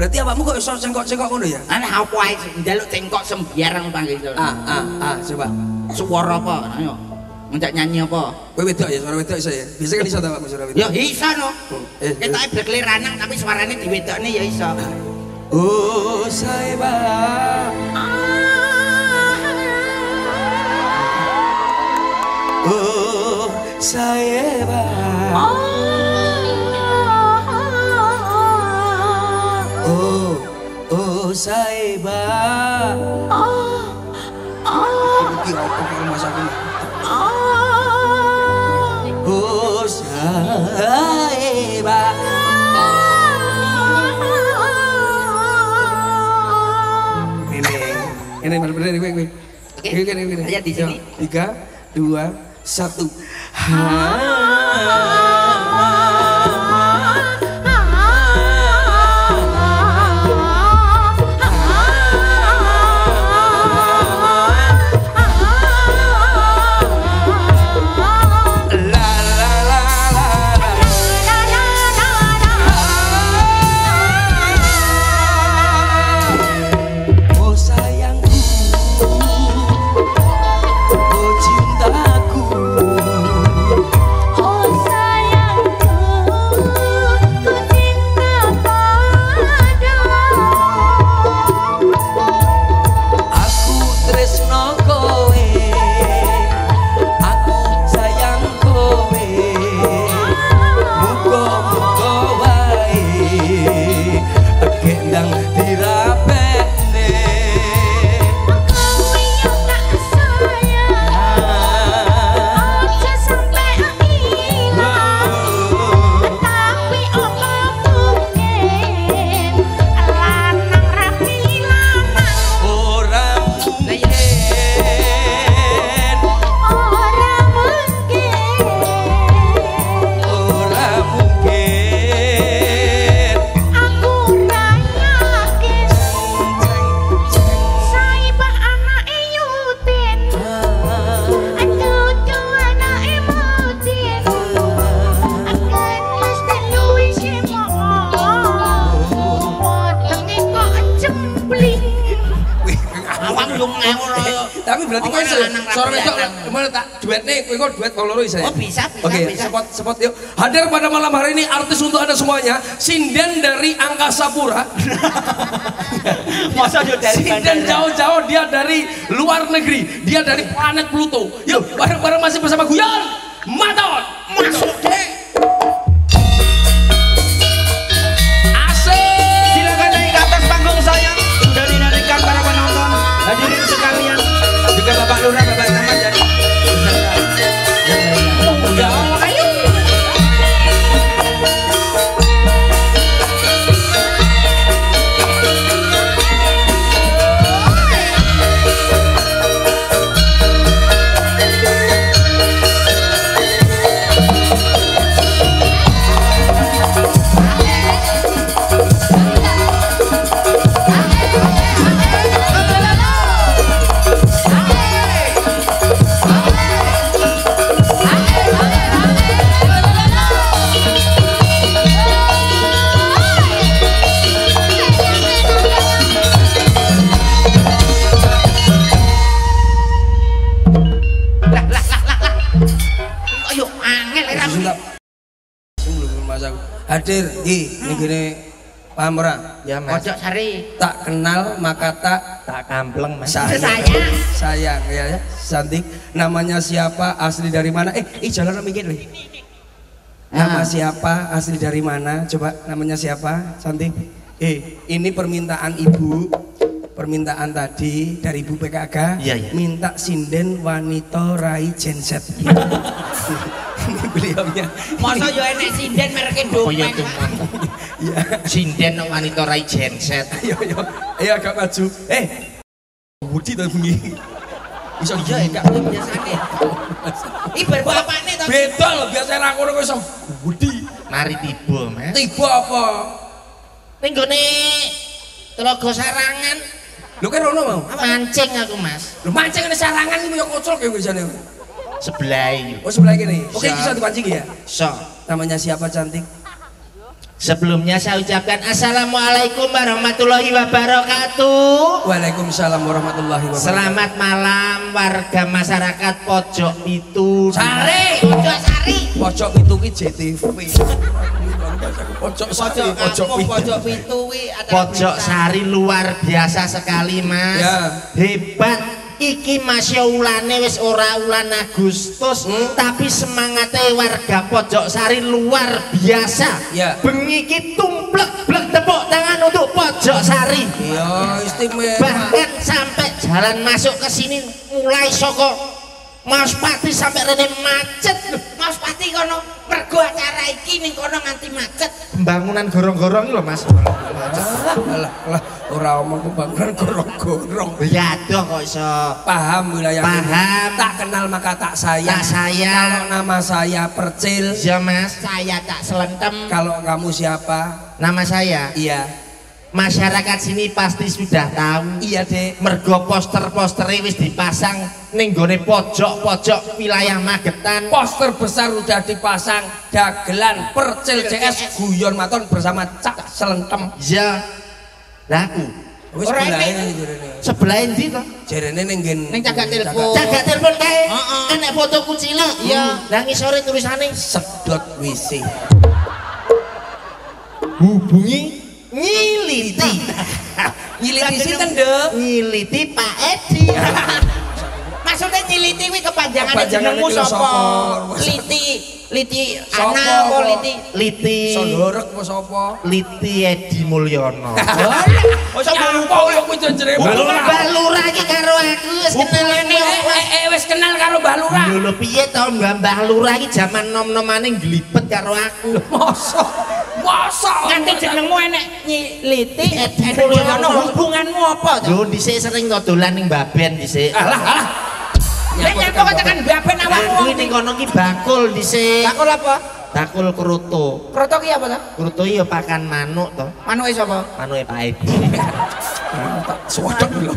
Speaker 1: berarti awakmu kok iso cengkok-cengkok ngono ya
Speaker 2: ana apa ae njaluk cengkok sembiarang panggil
Speaker 1: coba
Speaker 2: suara apa ayo ngajak nyanyi apa
Speaker 1: kowe wedok ya suara wedok iso ya biasa kan iso ta awakmu suara wedok
Speaker 2: ya iso no ketoke berkelir lanang tapi suarane diwedokne ya iso
Speaker 1: oh saiba oh saiba oh saiba iki opo iki Mas aku.
Speaker 4: Oh saeba. Ini bener-bener kowe. Oke. Ini.
Speaker 2: Ayo di sini.
Speaker 4: 3 2 1. Tapi berarti kowe suara wedok gimana tak duet nih, kowe kok duet wong loro saya.
Speaker 2: Oh bisa.
Speaker 4: Oke, spot yuk. Hadir pada malam hari ini artis untuk Anda semuanya, sinden dari Angkasa Pura.
Speaker 2: Masa yo dari
Speaker 4: sinden jauh-jauh, dia dari luar negeri, dia dari planet Pluto. Yuk, bareng-bareng masih bersama Guyon Maton. Masuk deh.
Speaker 2: Silakan naik ke atas panggung sayang. Sudah dinantikan para penonton. Hadirin sekalian. Juga Bapak Lurah, Bapak Camat dan ayo.
Speaker 4: Hadir ini gini paham ora?
Speaker 2: Ya Mas. Pojok Sari.
Speaker 4: Tak kenal maka tak
Speaker 2: kampleng Mas.
Speaker 4: Sayang ya, cantik. Namanya siapa? Asli dari mana? Jalan mikir nih. Nama siapa? Asli dari mana? Coba namanya siapa? Cantik. Ini permintaan ibu. Permintaan tadi dari Ibu PKK.
Speaker 2: Iya.
Speaker 4: Minta sinden wanita rai genset. Ini beliaunya.
Speaker 2: Masa yo enek sinden mereke dompet.
Speaker 4: Iya.
Speaker 2: Sinden wanita rai genset.
Speaker 4: Ayo agak maju. Budi to bengi. Iso
Speaker 2: iya enggak biasane. Ibar bapakne to.
Speaker 4: Beda lho, biasa ra ngono kok iso Budi.
Speaker 2: Mari tiba, Mas.
Speaker 4: Tiba apa?
Speaker 2: Ning gone Telaga Sarangan.
Speaker 4: Lho kan ono mau.
Speaker 2: Mancing aku, Mas.
Speaker 4: Lho mancing ana sarangan iki yo kocol kowe wisane.
Speaker 2: Sebelah.
Speaker 4: Oh sebelah kene. Oke, bisa dipancing ya?
Speaker 2: So.
Speaker 4: Namanya siapa cantik?
Speaker 2: Sebelumnya saya ucapkan Assalamualaikum warahmatullahi wabarakatuh.
Speaker 4: Waalaikumsalam warahmatullahi wabarakatuh.
Speaker 2: Selamat malam warga masyarakat Pojok Pitu.
Speaker 4: Sari.
Speaker 2: Pojok Sari.
Speaker 4: Pojok Pitu ki JTV. Pojok Sari,
Speaker 2: Pojok Pitu wi Pojok Sari luar biasa sekali, Mas.
Speaker 4: Ya.
Speaker 2: Hebat. Iki masya ulane wis ora ulan Agustus, tapi semangatnya warga Pojok Sari luar biasa.
Speaker 4: Ya.
Speaker 2: Bengi iki tumplek blek tepuk tepuk tangan untuk Pojok Sari.
Speaker 1: Iya, istimewa.
Speaker 2: Bahkan sampai jalan masuk ke sini mulai soko Mas Pati sampai rene macet. Mas Pati kono mergo acara iki ning kono nganti macet. Pembangunan gorong-gorong iki lho Mas.
Speaker 1: Alah, ora omong pembangunan gorong-gorong.
Speaker 2: Ya adoh kok iso.
Speaker 1: Paham wilayah
Speaker 2: Paham.
Speaker 1: ini. Tak kenal maka tak sayang.
Speaker 2: Tak sayang.
Speaker 1: Kalau nama saya Percil.
Speaker 2: Iya Mas, saya tak selentem.
Speaker 1: Kalau kamu siapa?
Speaker 2: Nama saya.
Speaker 1: Iya.
Speaker 2: Masyarakat sini pasti sudah tahu.
Speaker 1: Iya, Dek.
Speaker 2: Mergo poster-poster wis dipasang ning gone pojok-pojok wilayah Magetan.
Speaker 1: Poster besar udah dipasang, dagelan Percil CS guyon maton bersama Cak Selentem.
Speaker 2: Iya. Lah aku
Speaker 1: Wis
Speaker 2: ora
Speaker 1: sebelah
Speaker 2: enek.
Speaker 1: ini jarene.
Speaker 2: Sebelah endi to?
Speaker 1: Jarene ning nggen
Speaker 2: Ning cagak telepon. Cagak telepon kae. Enek fotoku cilik. Iya. Lah ngisore tulisane
Speaker 1: sedot WC.
Speaker 2: hubungi ngiliti.
Speaker 1: Nyiliti sinten, Dek?
Speaker 2: Ngiliti Pak Edi. Maksudnya nyiliti kuwi kepanjangan jenengmu sapa? Liti
Speaker 1: Sopo
Speaker 2: ana apa
Speaker 1: kok?
Speaker 2: Liti
Speaker 1: Sondorek apa sapa?
Speaker 2: Liti Edi Mulyono.
Speaker 1: Oh, sapa yo kuwi jenenge Mbah Lurah.
Speaker 2: Mbah Lurah iki karo aku wis kenal
Speaker 1: Wis kenal karo Mbah Lurah.
Speaker 2: lho piye to Mbah Lurah iki jaman nom-nomane glibet karo aku.
Speaker 1: Mosok
Speaker 2: Nganti jenengmu enek Liti Edi Mulyono. Hubunganmu apa to? Yo dhisik sering to dolan ning Baben dhisik.
Speaker 1: Alah.
Speaker 2: Nek nyapa tekan Baben awakmu. Kuwi ning kono ki bakul dhisik. Bakul apa? Bakul kroto. Kroto ki apa to? Kroto ya pakan manuk to. Manuke sapa? Manuke Pak Edi.
Speaker 1: Suwadok lho.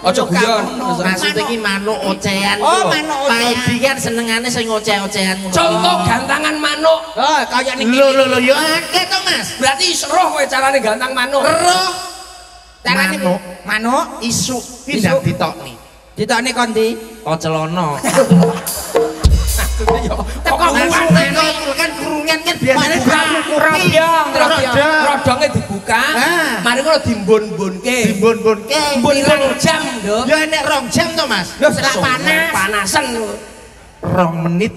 Speaker 1: Aja guyon.
Speaker 2: Maksud iki manuk ocehan. Oh, manuk ocehan. Pak Edi kan senengane sing oceh-ocehan ngono.
Speaker 1: Contoh gantangan manuk.
Speaker 2: Oh, kaya niki. Lho yo akeh to, Mas.
Speaker 1: Berarti roh kowe carane gantang manuk.
Speaker 2: Roh. Carane manuk isu ki ndak ditokni. Ditokni kondi? Oh, celana. Teko kan kurungan kan biasane
Speaker 1: rodonge dibuka. Mari ngono dimbon-bonke.
Speaker 2: Dimbon-bonke.
Speaker 1: Pirang jam, Nduk?
Speaker 2: Ya enek 2 jam to, Mas.
Speaker 1: Lho panas. Panasen.
Speaker 2: 2 menit.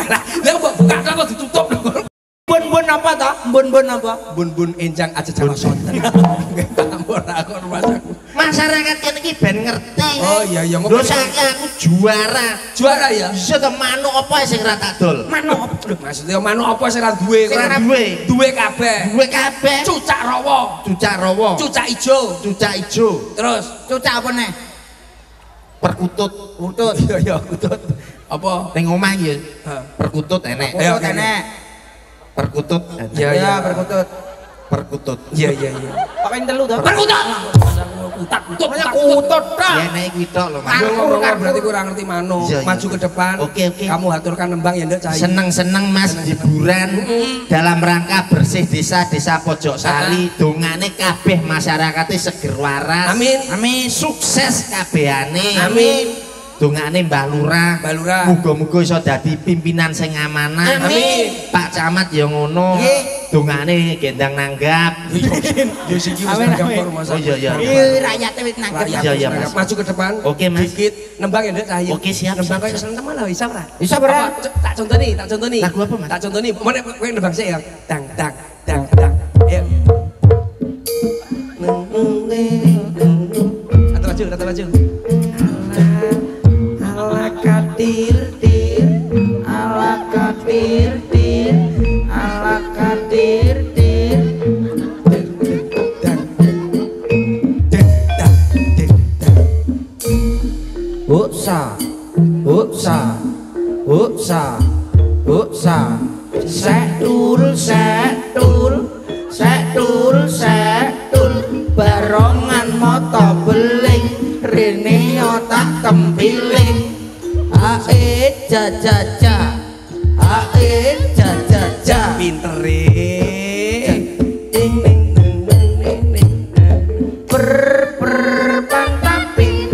Speaker 1: Lah mbok buka kok ditutup.
Speaker 2: Bun-bun apa to? Bun-bun apa?
Speaker 1: Bun-bun enjang aja Jawa sonten. Ora kok rumasaku.
Speaker 2: Masyarakat kene iki ben ngerti.
Speaker 1: Oh iya iya
Speaker 2: Lho saiki aku juara.
Speaker 1: Juara ya?
Speaker 2: Bisa to manuk apa sing ora tak dol? Manuk apa?
Speaker 1: Lho maksudnya manuk apa sing ora duwe?
Speaker 2: Sing ora duwe.
Speaker 1: Duwe kabeh.
Speaker 2: Duwe kabeh.
Speaker 1: Cucak rawa.
Speaker 2: Cucak rawa.
Speaker 1: Cucak ijo.
Speaker 2: Cucak ijo.
Speaker 1: Terus
Speaker 2: Cucak apa neh? Perkutut. Perkutut.
Speaker 1: iya iya kutut. Apa?
Speaker 2: Ning omah iki perkutut enek.
Speaker 1: Perkutut enek.
Speaker 2: Perkutut.
Speaker 1: Iya iya perkutut.
Speaker 2: Perkutut.
Speaker 1: Iya iya iya.
Speaker 2: Pakai telu to.
Speaker 1: Perkutut. Kutut.
Speaker 2: Kutut tok. Ya nek kuwi tok lho, Mas.
Speaker 1: Berarti kurang ngerti manuk. Maju ke depan.
Speaker 2: Oke.
Speaker 1: Kamu haturkan nembang ya Nduk Cai.
Speaker 2: Seneng-seneng Mas hiburan dalam rangka bersih desa-desa Pojok Sari. Dongane kabeh masyarakate seger waras.
Speaker 1: Amin.
Speaker 2: Amin. Sukses kabehane.
Speaker 1: Amin.
Speaker 2: Dongane Mbah Lurah.
Speaker 1: Mbah Lurah.
Speaker 2: Muga-muga iso dadi pimpinan sing amanah.
Speaker 1: Amin.
Speaker 2: Pak Camat ya ngono. Dongane gendang nanggap.
Speaker 1: Yo sing iki wis nanggap rumah
Speaker 2: Oh iya iya.
Speaker 3: Rakyatnya wis nanggep.
Speaker 2: Iya iya Mas.
Speaker 1: Maju ke depan.
Speaker 2: Oke, Mas.
Speaker 1: Dikit nembang ya Nduk Cai.
Speaker 2: Oke, siap.
Speaker 1: Nembang
Speaker 2: siap,
Speaker 1: kaya
Speaker 2: siap.
Speaker 1: seneng temen lah bisa ora?
Speaker 3: Bisa ora?
Speaker 1: Tak contoni, tak contoni.
Speaker 2: Lagu apa, Mas?
Speaker 1: Tak contoni. Mana kowe nembang sik ya. Dang dang dang dang. Ayo. Atau maju.
Speaker 3: Ala katir tir, ala katir tir, ala katir tir. Uksa, uksa, uksa, uksa. Setul, setul, setul, setul. Barongan moto beling, rene otak tempiling. Ae jajaja, ae jajaja.
Speaker 1: Pintere.
Speaker 3: Ding ding ding ding ding ding. Pantapin,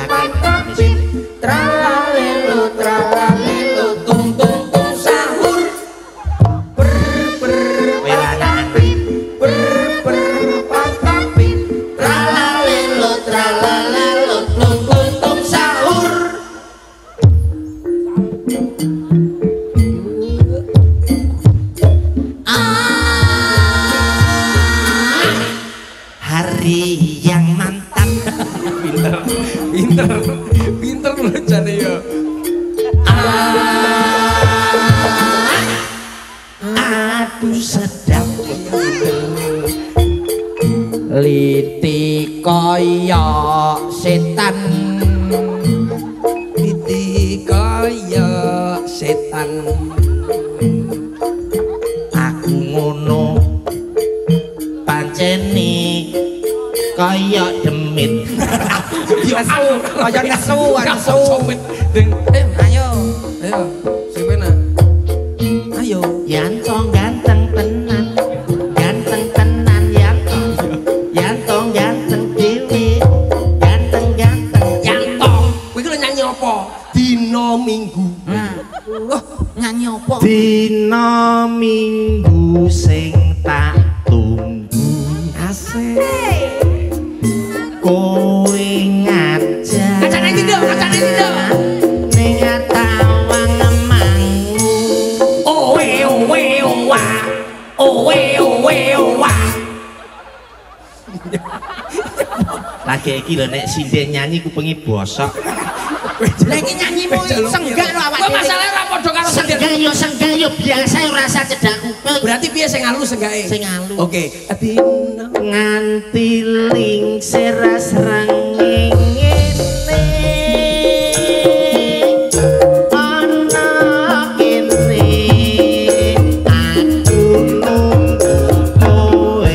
Speaker 3: pantapin. Tralalelo, tralalelo, tung tung tung sahur. Pantapin, pantapin. Tralalelo, tralalelo, tung tung tung sahur.
Speaker 4: Pinter lho jane ya.
Speaker 2: Aduh sedap liti kaya setan
Speaker 4: Titi kaya setan.
Speaker 2: aku ngono pancene kaya demit kaya nesu
Speaker 4: Ding,
Speaker 2: ayo
Speaker 4: ayo, sing pena. Ayo.
Speaker 2: Yantong ganteng tenan Yantong ganteng dewe ganteng
Speaker 1: Yantong kowe iki lho nyanyi apa dina minggu
Speaker 2: nyanyi apa dina minggu sing tak tunggu asik kowe ngajak
Speaker 1: kacane iki lho
Speaker 2: ning tawang emangmu lagi iki lho nek sinden nyanyi kupinge bosok lha iki nyanyimu senggak lho awake
Speaker 1: kok masalahe ora padha karo sendiri
Speaker 2: senggak yo biasa ora rasa cedak kuping
Speaker 1: berarti piye sing halus enggake
Speaker 2: sing halus
Speaker 1: oke dina
Speaker 2: nganti lingsir srengenge ana kene aku nunggu kowe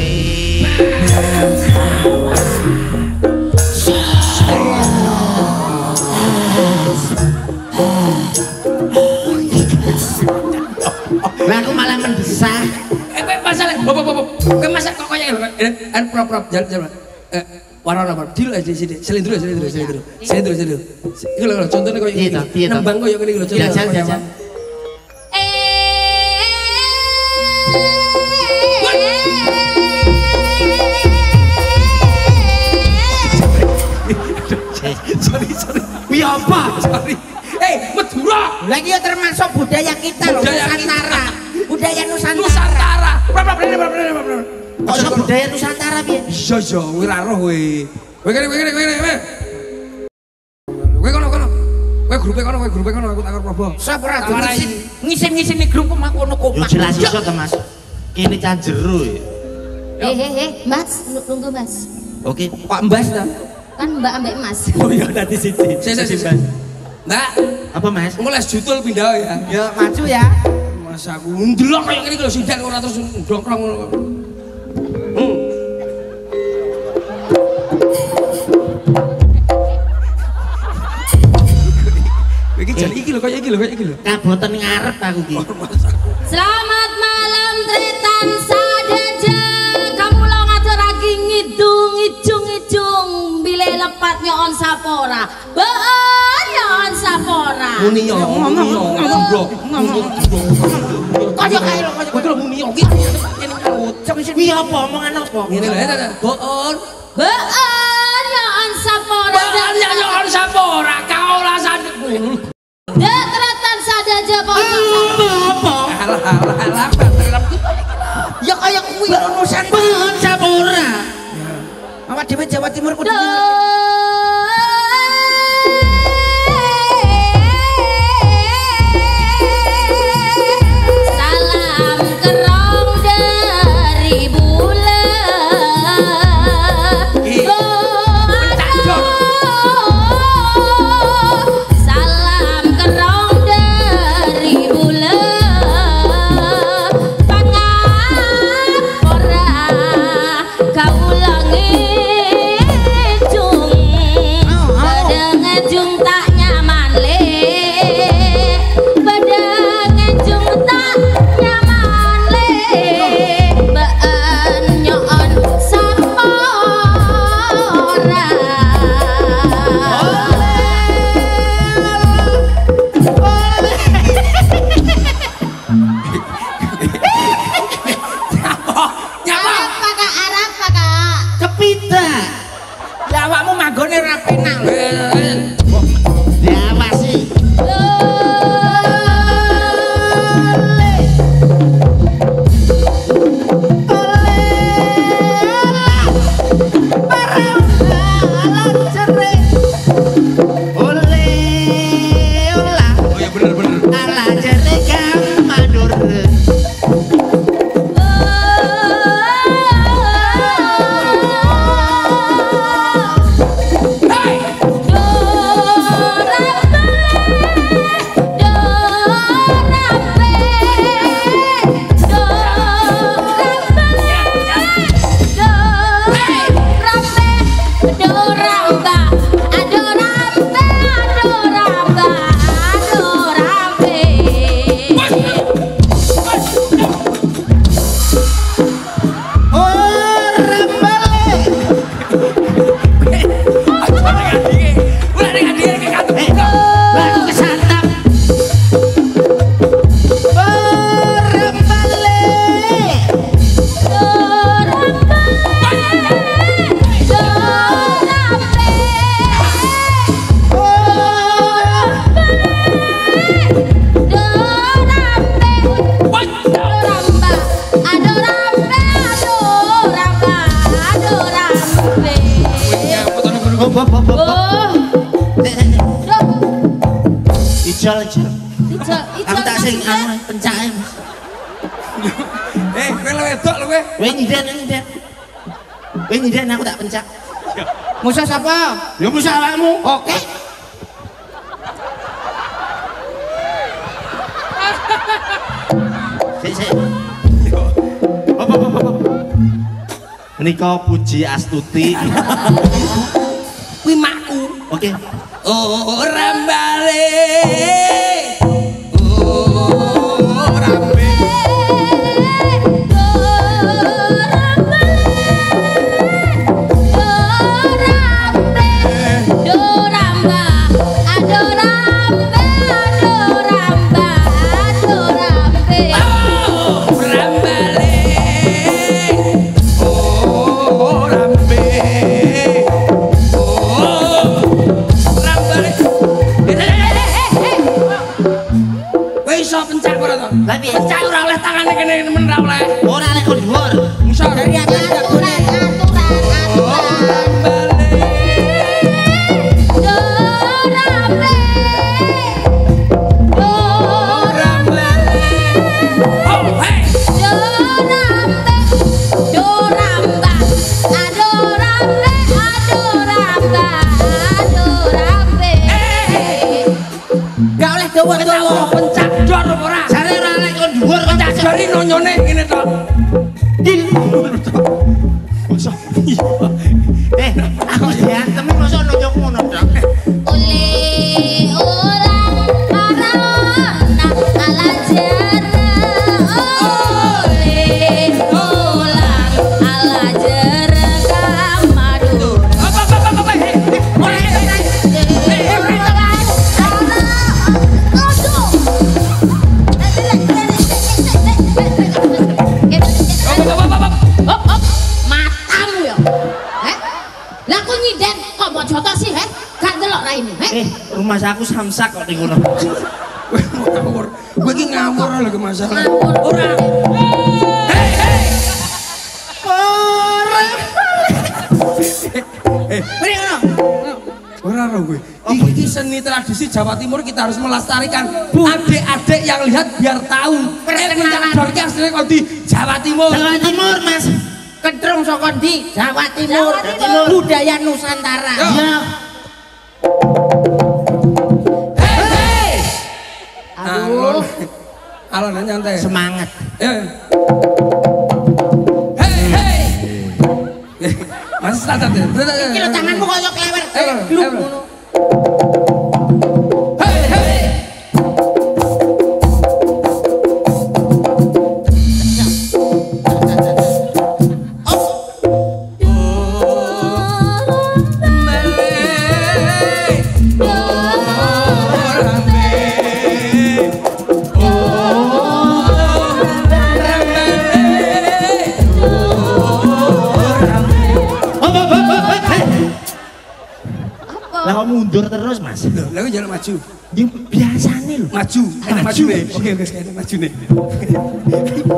Speaker 2: lah aku malah mendesak
Speaker 1: kowe masalah kowe masak kok kaya prop jalan warna apa dil aja sini selindro iki lho contohnya koyo iki nembang koyo ngene iki lho
Speaker 2: Jajal.
Speaker 4: Sorry.
Speaker 2: Piye apa?
Speaker 4: Sorry.
Speaker 1: Madura
Speaker 2: Lagi ya termasuk budaya kita loh, Nusantara. Budaya
Speaker 1: Nusantara prop
Speaker 2: Kok budaya Nusantara piye?
Speaker 4: Iya iya, kowe ora roh kowe. Kowe kene. Kowe kono. Kowe grupe kono aku takon Prabowo.
Speaker 2: Sapa ora ngisin-ngisin di grup mak kono kompak. Yo jelas iso to, Mas. Kene can jero ya.
Speaker 6: Mas, tunggu Mas.
Speaker 2: Oke, kok Mbas ta?
Speaker 6: Kan Mbak ambek Mas.
Speaker 2: Oh iya dadi siji.
Speaker 1: Mbak Mbak
Speaker 2: Apa Mas?
Speaker 1: mulai jutul pindah ya
Speaker 2: Ya maju ya.
Speaker 1: Mas aku ndelok kaya ngene iki lho sinden ora terus ndongkrong ngono.
Speaker 4: Iki jane iki lho kaya iki lho.
Speaker 2: Kaboten ngarep aku ki.
Speaker 6: Selamat malam tretan sadaja. Kamu lo ngatur lagi ngidung bile lepat nyon sapora. Been nyon sapora.
Speaker 1: Munio ngomong.
Speaker 6: Kaya kae lho
Speaker 1: Kowe lho munio iki ngene ngucap sing
Speaker 2: Piye apa omongan apa?
Speaker 1: ngene lho boon.
Speaker 6: Been nyon sapora.
Speaker 1: Boon ya nyon sapora kaola sadek.
Speaker 6: Dek tretan sadaja
Speaker 2: Apa?
Speaker 1: Alah
Speaker 2: Ya kaya kuwi Nusantara Sapora. Awak dhewe Jawa Timur kudu
Speaker 6: salam kerong dari bulan. Salam kerong dari bulan. Pangapora kau langejung, ngejung tak nyaman le, ngejung tak nyaman le, been nyon sapora. Arab pakak.
Speaker 2: kepidak. Ya awakmu manggone ra penak lho. ijol.
Speaker 6: Ijol,
Speaker 2: Aku tak sing anu pencake.
Speaker 4: Kowe wedok lho kowe.
Speaker 2: Kowe nyindan. Kowe nyindan aku tak pencak.
Speaker 1: Musa siapa?
Speaker 2: Ya musa awakmu.
Speaker 1: Oke.
Speaker 2: Sik. Apa. Menika Puji Astuti.
Speaker 1: Kuwi makku.
Speaker 2: Oke.
Speaker 1: Ora balik. Ora
Speaker 2: Lah piye?
Speaker 1: Pencak ora oleh tangane kene men ra oleh.
Speaker 2: Ora lek kon dhuwur.
Speaker 1: Musa
Speaker 2: Dari atas tak boleh.
Speaker 1: Pencak dor ora.
Speaker 2: Jare ora lek kon dhuwur
Speaker 1: Pencak jari nonyone ngene tok.
Speaker 2: Aku diantem mosok nonjok ngono tok. Rumah aku samsak kok ning ngono.
Speaker 1: Ngawur. Kowe iki ngawur lho ke masalah. Ora. Hei. Ora ro kowe. Iki seni tradisi Jawa Timur kita harus melestarikan. Adik-adik yang lihat biar tahu. Pencak dor iki asline kok di Jawa Timur.
Speaker 2: Jawa Timur, Mas.
Speaker 6: Kedrung saka ndi? Jawa Timur. Budaya Nusantara.
Speaker 2: Iya.
Speaker 1: Alon nyantai.
Speaker 2: Semangat.
Speaker 1: Hei. Masih standar ya.
Speaker 6: Iki lho tanganmu koyo klewer. Gluk ngono.
Speaker 1: Hei.
Speaker 2: Lah kok mundur terus, Mas?
Speaker 1: Lho, lha jalan maju.
Speaker 2: Ya biasane lho.
Speaker 1: Maju. Maju nih. Oke, enak maju nih.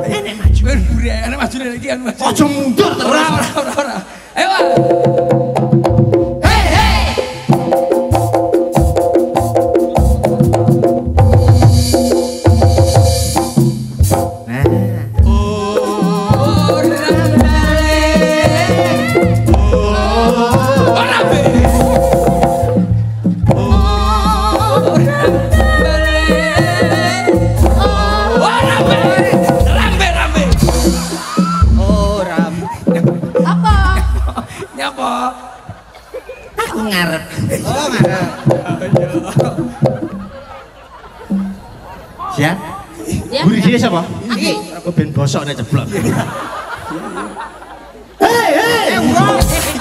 Speaker 1: Enak maju. Enak maju nih iki maju.
Speaker 2: Aja mundur terus.
Speaker 1: Ora. Ayo, Pak. Hei.
Speaker 2: Aku ngarep. Oh, ngarep. Siap? Buri dia siapa?
Speaker 6: Iki.
Speaker 2: Aku ben bosok nek ceblok.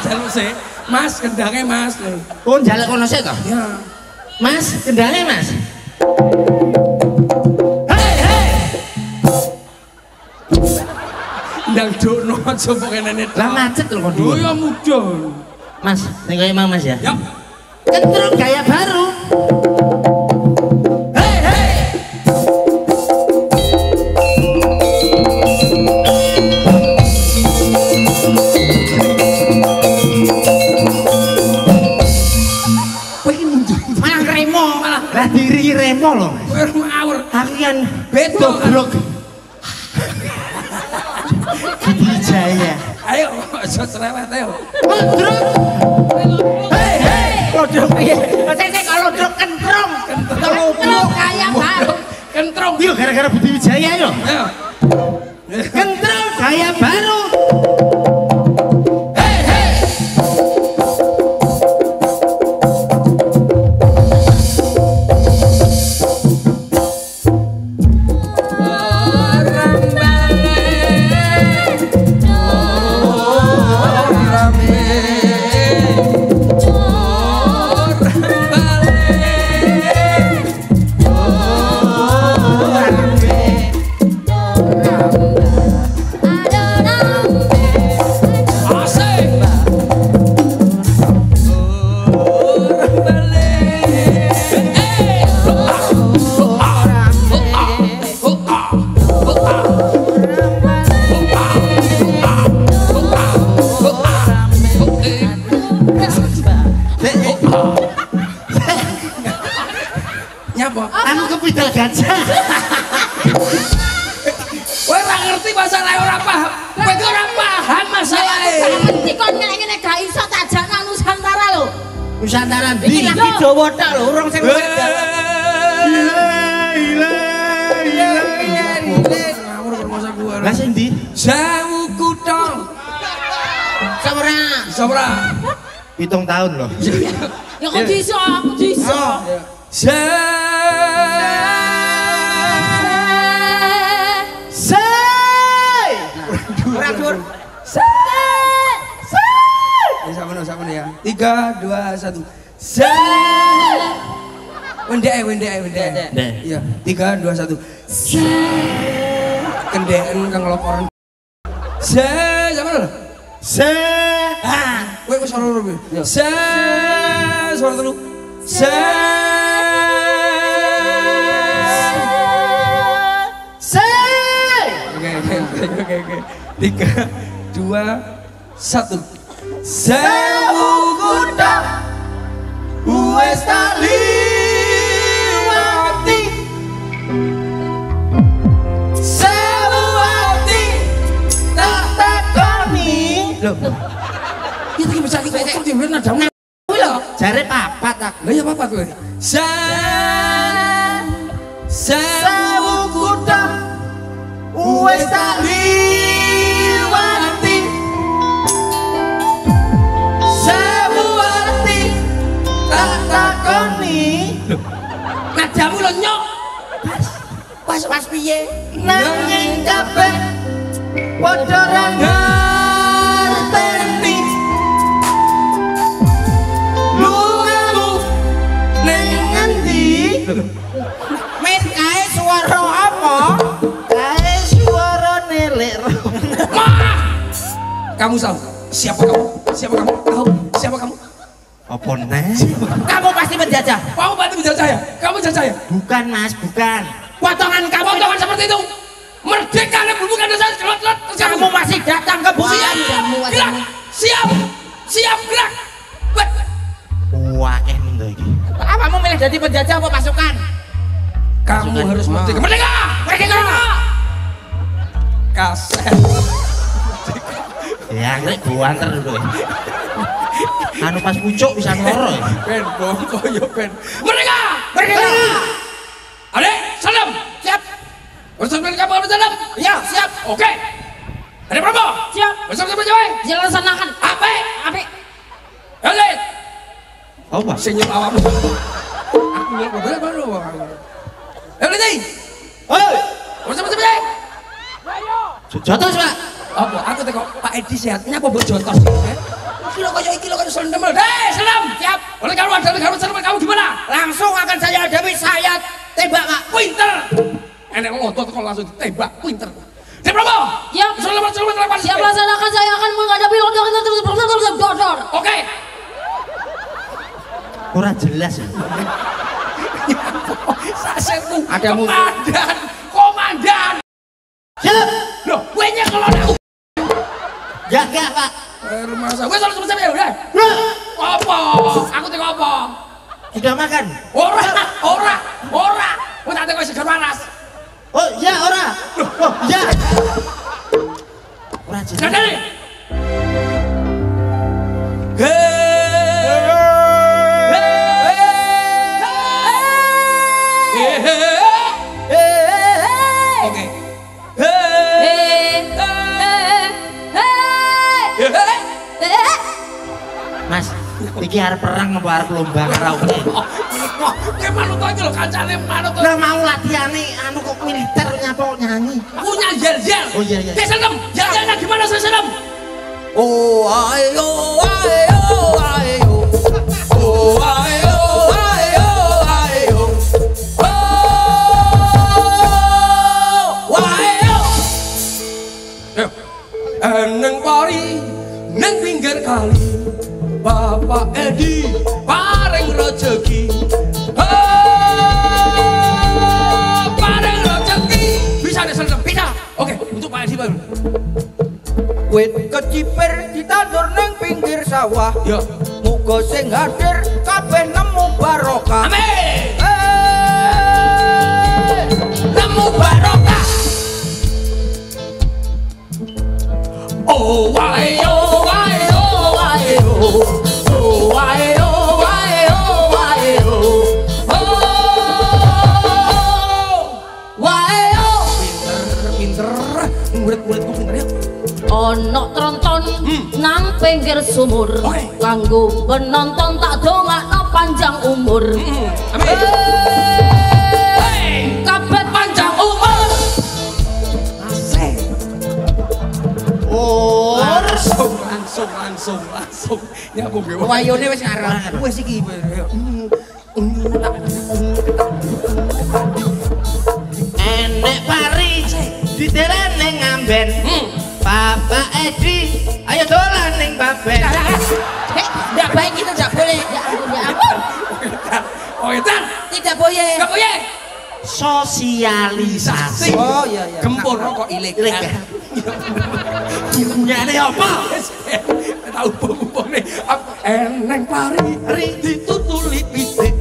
Speaker 1: Jaluk sih. Mas, kendangnya Mas.
Speaker 2: Oh, njaluk kono sik to?
Speaker 1: Ya.
Speaker 2: Mas, kendangnya Mas.
Speaker 1: Ndang dokno aja kok kene
Speaker 2: Lah macet lho kon
Speaker 1: Oh
Speaker 2: dhuwur.
Speaker 1: ya mudun.
Speaker 2: Mas, ning koyo emang Mas ya.
Speaker 1: Yap.
Speaker 2: Kentrung gaya baru.
Speaker 1: Kowe iki mundur.
Speaker 6: Malah remo.
Speaker 1: Malah
Speaker 2: Lah diri remo lho.
Speaker 1: kowe ngawur.
Speaker 2: Aku kan
Speaker 1: Beto.
Speaker 2: goblok. Budi Wijaya.
Speaker 1: Ayo, aja cerewet ayo.
Speaker 2: Lodrok.
Speaker 1: Hei, hei.
Speaker 2: Lodrok piye?
Speaker 6: Saya kalau lodrok kentrong. Kentrong kayak baru.
Speaker 1: Kentrong.
Speaker 2: Yo gara-gara Budi Wijaya yo.
Speaker 1: Ayo.
Speaker 2: Kentrong gaya baru.
Speaker 1: Hei, hei. Asik. Nyapa?
Speaker 2: Anu kepidal gajah.
Speaker 1: Kowe ora ngerti masalah ora paham. Kowe iki ora paham masalahe.
Speaker 6: Ngerti kon ngene gak iso tak jana Nusantara lho.
Speaker 2: Nusantara
Speaker 6: Iki
Speaker 2: ndi?
Speaker 6: lagi Jawa tok lho, urung sing luwih Jawa.
Speaker 1: Ngawur karo masa gua.
Speaker 2: Lah sing ndi?
Speaker 1: Sewu kutha.
Speaker 6: Saura.
Speaker 1: Sabra.
Speaker 2: 7 tahun loh.
Speaker 6: Ya kok bisa, aku bisa. Ora dur.
Speaker 1: Sama ya. 3, 2, 1. Wendek. Iya, 3, 2, 1. Kendeken kang lokoran. Sama lho. Kowe wis ora loro. Suara telu. Oke. 3, 2, 1. Sewu kutha wis tak liwati. Sewu ati tak takoni. Loh. Iki iki bisa iki kok dhewe nadamu. Lho,
Speaker 2: Jare papat aku.
Speaker 1: lha ya apa kowe? Sewu kutha wis tak liwati. Sewu ati tak takoni. Nadamu lho nyok.
Speaker 6: Pas piye?
Speaker 1: Nanging kabeh padha ra ngerteni. Lungamu ning endi?
Speaker 6: Men kae swara apa?
Speaker 2: Kae suarane lek.
Speaker 1: Kamu tahu siapa kamu? Siapa kamu? Tahu siapa kamu?
Speaker 2: Apa neh?
Speaker 6: Kamu pasti penjajah.
Speaker 1: Kamu bantu menjajah ya? Kamu jajah ya?
Speaker 2: Bukan Mas, bukan.
Speaker 6: Potongan kamu.
Speaker 1: Potongan seperti itu. Merdeka dan bukan desa celot-celot.
Speaker 6: Kamu masih datang ke bumi.
Speaker 1: Gerak. Siap gerak. Bet.
Speaker 2: Wah, endo iki.
Speaker 6: Kamu milih jadi penjajah apa pasukan?
Speaker 1: Kamu harus merdeka. Merdeka. Kaset.
Speaker 2: Ya, nek buanter lho. Anu pas pucuk bisa ngloro ya.
Speaker 1: Ben bongko yo ben. Merdeka. Adek, salam. Siap. Bersama kamu harus salam. Ya, siap. Oke. Ada berapa?
Speaker 6: Siap.
Speaker 1: Bersama Jawa.
Speaker 6: Dilaksanakan.
Speaker 1: Ape. Elit.
Speaker 2: Apa?
Speaker 1: Senyum awakmu. Aku nyok baru. Elit nih.
Speaker 2: Hei,
Speaker 1: Bersama Jawa.
Speaker 2: jotos, Pak.
Speaker 1: Apa? Aku tengok Pak Edi sehatnya apa mbok jotos sih? Iki lho kaya selendem. Selam. Siap. Oleh kamu ada kamu selam kamu gimana?
Speaker 6: Langsung akan saya hadapi, saya tembak, Pak.
Speaker 1: Pinter. Enek ngotot kok langsung ditembak, pinter. Siap berapa?
Speaker 6: Siap.
Speaker 1: Selamat.
Speaker 6: Siap laksanakan, saya akan menghadapi dodor.
Speaker 1: Oke.
Speaker 2: Ora jelas ya.
Speaker 1: Sasetku.
Speaker 6: Ada musuh.
Speaker 1: Komandan.
Speaker 2: Siap.
Speaker 1: Loh, gue nyekelon aku.
Speaker 2: Jaga, Pak.
Speaker 1: Rumah saya. Gue selalu sama ya udah. Apa? Aku tengok apa?
Speaker 6: Sudah makan?
Speaker 1: Ora. Kok tak teko seger waras.
Speaker 6: Oh iya ora. Oh iya. Ora jeneng.
Speaker 1: Kadane. Oke.
Speaker 6: Mas, iki arep perang apa arep lomba karaoke?
Speaker 1: Kayak manut aja lho kancane manut.
Speaker 6: Lah mau latihane anu kok militer nyapa nyanyi.
Speaker 1: Aku nyanyi yel-yel.
Speaker 6: Oh iya iya.
Speaker 1: Sesenem, yel-yelnya gimana sesenem?
Speaker 4: Oh ayo ayo ayo. Oh ayo ayo ayo. Oh ayo. Neng pari neng pinggir kali Bapak Edi paring rezeki. Paring rezeki.
Speaker 1: Bisa deh sesenem, bisa. Oke, untuk Pak Edi baru.
Speaker 4: Wit keciper ditandur neng pinggir sawah.
Speaker 1: Yo.
Speaker 4: Muga sing hadir kabeh nemu barokah.
Speaker 1: Amin. Nemu barokah. Oh ayo ayo ayo. Oh ayo ayo ayo. Oh ayo. Pinter. Murid-muridku pinter ya.
Speaker 7: Ono tronton nang pinggir sumur kanggo penonton tak dongakno panjang umur.
Speaker 1: Amin. Kabeh panjang umur. Asik.
Speaker 6: Oh,
Speaker 1: Langsung. Ini aku gue.
Speaker 6: wayone wis ngarep.
Speaker 1: Wes iki.
Speaker 6: Enek pari ditelan ning ngamben. Bapak Edi, ayo dolan ning baben.
Speaker 7: Enggak baik itu enggak boleh. Ya ampun, ya ampun.
Speaker 1: Oh itu.
Speaker 7: Tidak boleh.
Speaker 1: Enggak boleh.
Speaker 6: Sosialisasi.
Speaker 4: Oh iya iya.
Speaker 1: Gempur rokok ilegal.
Speaker 6: Nyane apa?
Speaker 1: Tahu bumbu nih. Eneng pari ditutuli pitik.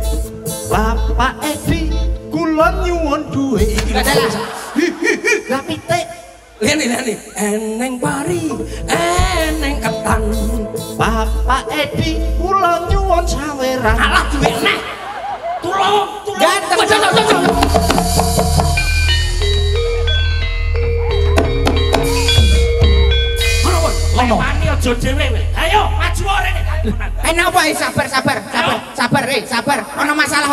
Speaker 6: Bapak Edi, kula nyuwun dhuwit.
Speaker 1: Enggak ada.
Speaker 6: Lah pitik.
Speaker 1: Lihat nih. Eneng pari, eneng ketan.
Speaker 6: Bapak Edi, kula nyuwun saweran.
Speaker 1: Alah duit neh. Tulung.
Speaker 6: Ganteng.
Speaker 1: Ono. Mani aja dhewe. Ayo maju rene.
Speaker 6: Napa sabar. Ono masalah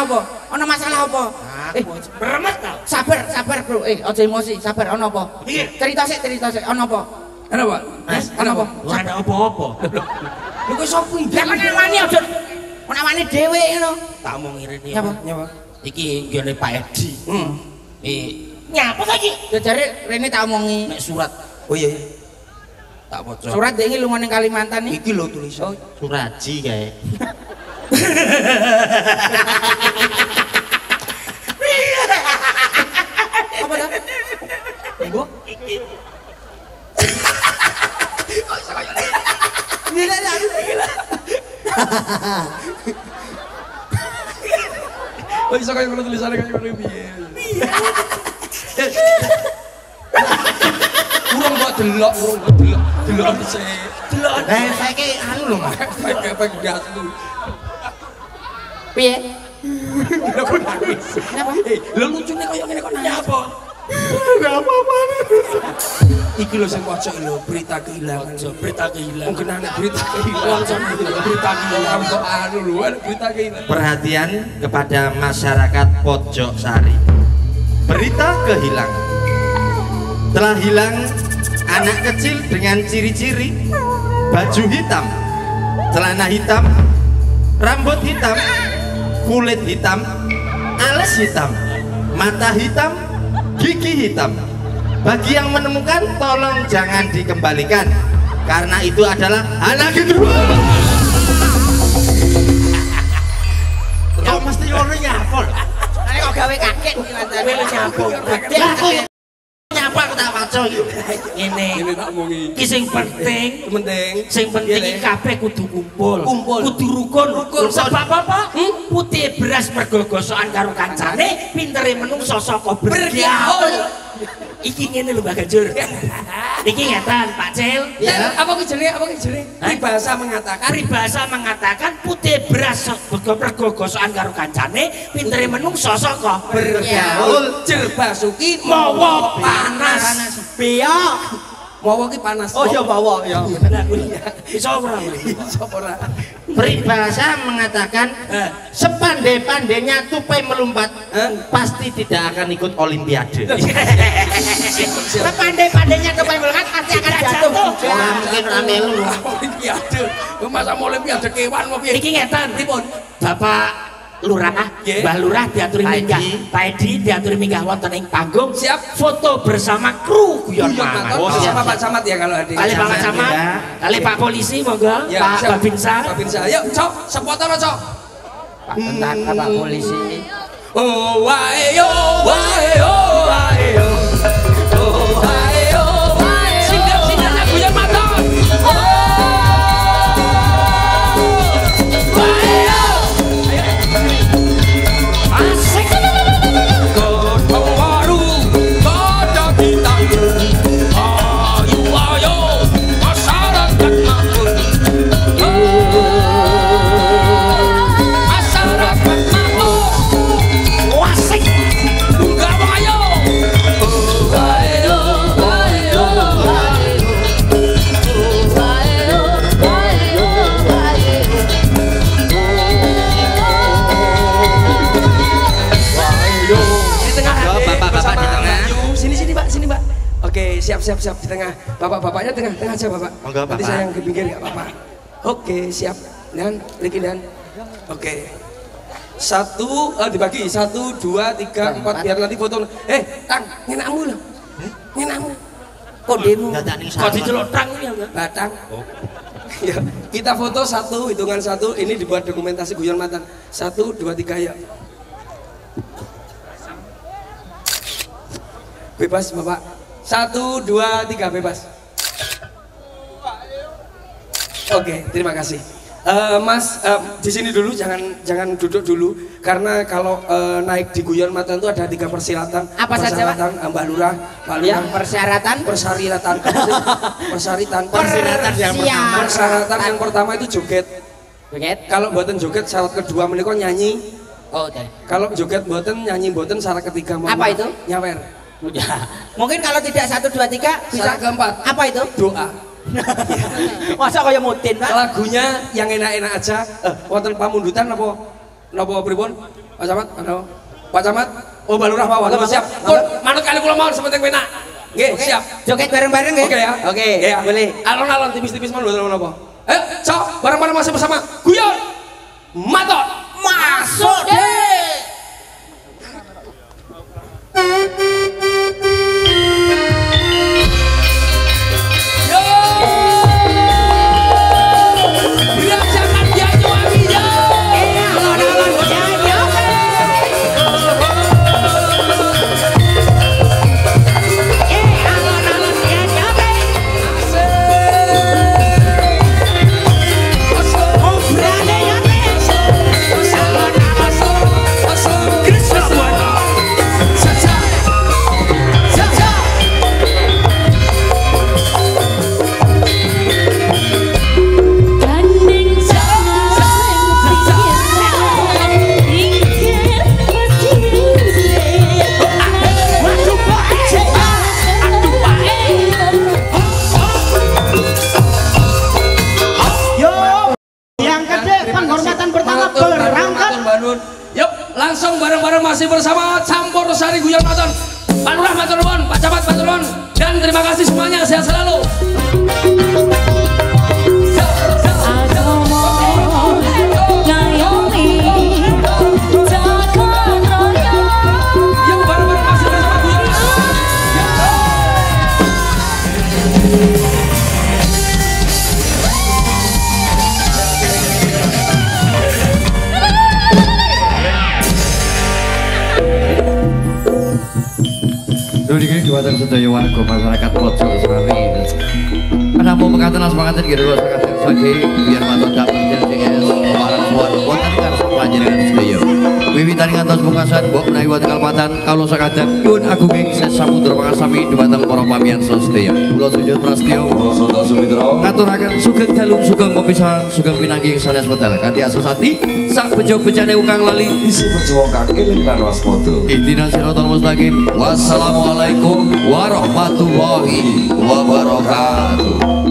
Speaker 6: apa?
Speaker 1: Bremet ta.
Speaker 6: Sabar, Bro. Aja emosi, sabar. Ono apa? Cerita sik. Ono apa?
Speaker 1: Kenapa?
Speaker 6: Ono apa?
Speaker 1: Ora ada apa-apa. Lho kok sapa iki?
Speaker 6: Lah kan wani aja. Ono wani dhewe ngono.
Speaker 1: Tak omong ngene iki.
Speaker 6: Nyapa?
Speaker 1: Iki nggone Pak Edi. Nyapa saiki?
Speaker 6: Ya jare rene tak omongi.
Speaker 1: Nek surat.
Speaker 4: Oh iya.
Speaker 1: Tak waca.
Speaker 6: Surat iki lunga ning Kalimantan iki.
Speaker 1: Iki lho tulisan.
Speaker 6: Suraji kae. Apa dah? Ibu? Gila.
Speaker 1: Oh iso kaya ngono tulisane kaya ngono piye. Urung kok delok. Delok sik. Delok.
Speaker 6: Lah saiki anu lho, Mas.
Speaker 1: Apa gas lu.
Speaker 6: Piye?
Speaker 1: Kenapa nangis?
Speaker 6: Napa?
Speaker 1: Lho lucune kaya ngene kok nangis apa? Iki lho sing pojok lho, berita kehilangan. Berita kehilangan. Mungkin anak berita kehilangan. Berita kehilangan kok anu lho, berita kehilangan.
Speaker 6: Perhatian kepada masyarakat Pojok Sari. Berita kehilangan. Telah hilang anak kecil dengan ciri-ciri baju hitam, celana hitam, rambut hitam, kulit hitam, alis hitam, mata hitam, gigi hitam. Bagi yang menemukan tolong jangan dikembalikan karena itu adalah anak kedua. Kok mesti ngono nyapol? Nek kok gawe kaget iki mantan. Nyapol. apa aku tak waca iki. Ngene.
Speaker 4: Ini tak omongi.
Speaker 6: Iki sing penting, sing penting iki kabeh kudu kumpul. Kudu rukun. Sebab apa? Putih beras mergo gosokan karo kancane, pintere menungso saka bergaul. Iki ngene lho Mbak Gajur. Iki ngeten Pak Cil.
Speaker 1: Ya, apa ki jenenge? Apa ki jenenge?
Speaker 6: Peribahasa mengatakan putih beras mergo gosokan karo kancane, pintere menungso saka bergaul.
Speaker 1: Jer basuki
Speaker 6: Mawa panas. Piye?
Speaker 1: mawa ki panas.
Speaker 6: Oh ya mawa ya. Bisa ora?
Speaker 1: Bisa ora?
Speaker 6: Peribahasa mengatakan sepandai-pandainya tupai melompat pasti tidak akan ikut olimpiade. Sepandai-pandainya tupai melompat pasti akan jatuh. Mungkin ramelu.
Speaker 1: Olimpiade. Masa mau olimpiade kewan mau piye?
Speaker 6: Iki ngeten pripun? Bapak Lurah, Mbah Lurah diaturi minggah, Pak Edi diaturi minggah wonten ing panggung.
Speaker 1: Siap.
Speaker 6: Foto bersama kru guyon mangan.
Speaker 1: Oh, sama Pak Camat ya kalau ada.
Speaker 6: Kali Pak Camat, kali Pak Polisi monggo,
Speaker 1: Ya,
Speaker 6: Pak Babinsa.
Speaker 1: Babinsa. Yuk, Cok, sepoto lo, Cok.
Speaker 6: Pak Tentara, Pak Polisi.
Speaker 1: Oh, wae yo, wae yo, wae yo. Oh, wae yo, wae yo. Singgah-singgahnya guyon maton. Oke, siap di tengah. Bapak-bapaknya tengah aja, Bapak.
Speaker 6: Monggo,
Speaker 1: Nanti
Speaker 6: Bapak.
Speaker 1: saya yang ke pinggir enggak apa-apa. Oke, siap. Dan Riki dan. Oke. Satu, dibagi 1, 2, 3, 4 biar nanti foto. Tang, ngenakmu loh. Ngenakmu. Kodemu.
Speaker 6: Kok diceluk tang ya, Mbak?
Speaker 1: Batang. Ya, kita foto 1, hitungan 1. Ini dibuat dokumentasi guyon mantan. 1, 2, 3 ya. Bebas, Bapak. 1, 2, 3 bebas. Oke, terima kasih. Mas, di sini dulu, jangan duduk dulu, karena kalau naik di guyon matan itu ada 3 persyaratan.
Speaker 6: Apa saja, Pak?
Speaker 1: Mbak Lurah,
Speaker 6: Ya, persyaratan
Speaker 1: yang pertama itu joget. Kalau buatan joget, syarat kedua menikah nyanyi.
Speaker 6: Oh, oke.
Speaker 1: Kalau joget buatan nyanyi buatan, syarat ketiga
Speaker 6: Apa itu?
Speaker 1: Nyawer.
Speaker 6: Mungkin kalau tidak 1, 2, 3 bisa.
Speaker 1: Syarat keempat.
Speaker 6: Apa itu?
Speaker 1: Doa.
Speaker 6: Masa kaya mutin, Pak?
Speaker 1: Lagunya yang enak-enak aja. Wonten pamundutan napa pripun? Pak Camat, Pak Camat. Oh, Mbak Lurah mawon. Siap. Pun manut kali kula mawon sepenting penak. Nggih, siap.
Speaker 6: Joget bareng-bareng nggih?
Speaker 1: Oke ya.
Speaker 6: Oke,
Speaker 1: ya.
Speaker 6: boleh.
Speaker 1: Alon-alon tipis-tipis mawon napa. Cok, bareng-bareng masih bersama guyon maton.
Speaker 6: Masuk deh.
Speaker 1: Yuk, langsung bareng-bareng masih bersama Campur Sari Guyon Maton. Pak Lurah matur nuwun, Pak Camat matur nuwun, dan terima kasih semuanya, sehat selalu. Yuk, bareng-bareng masih bersama Guyon
Speaker 5: Niki dumateng sedaya warga masyarakat Pojosari. Namun mekaten semangaten nggih kula sakaten saking biar matur damel DCS marang suwun wonten karsa panjenengan sedaya. Wiwitan ngantos pungkasan mbok menawi wonten kalpatan kawula sakaten nyuwun agunging sesamudra pangasami dumateng para pamirsa sedaya. Kula sujud prastya
Speaker 4: Saudara Sumitra
Speaker 5: ngaturaken sugeng dalu sugeng pepisahan sugeng pinanggih sanes medal kanthi asusati sak bejo-bejane ukang lali
Speaker 4: isi berjuang kang eling lan waspada.
Speaker 5: Ihdinas siratal mustaqim. Wassalamualaikum warahmatullahi wabarakatuh.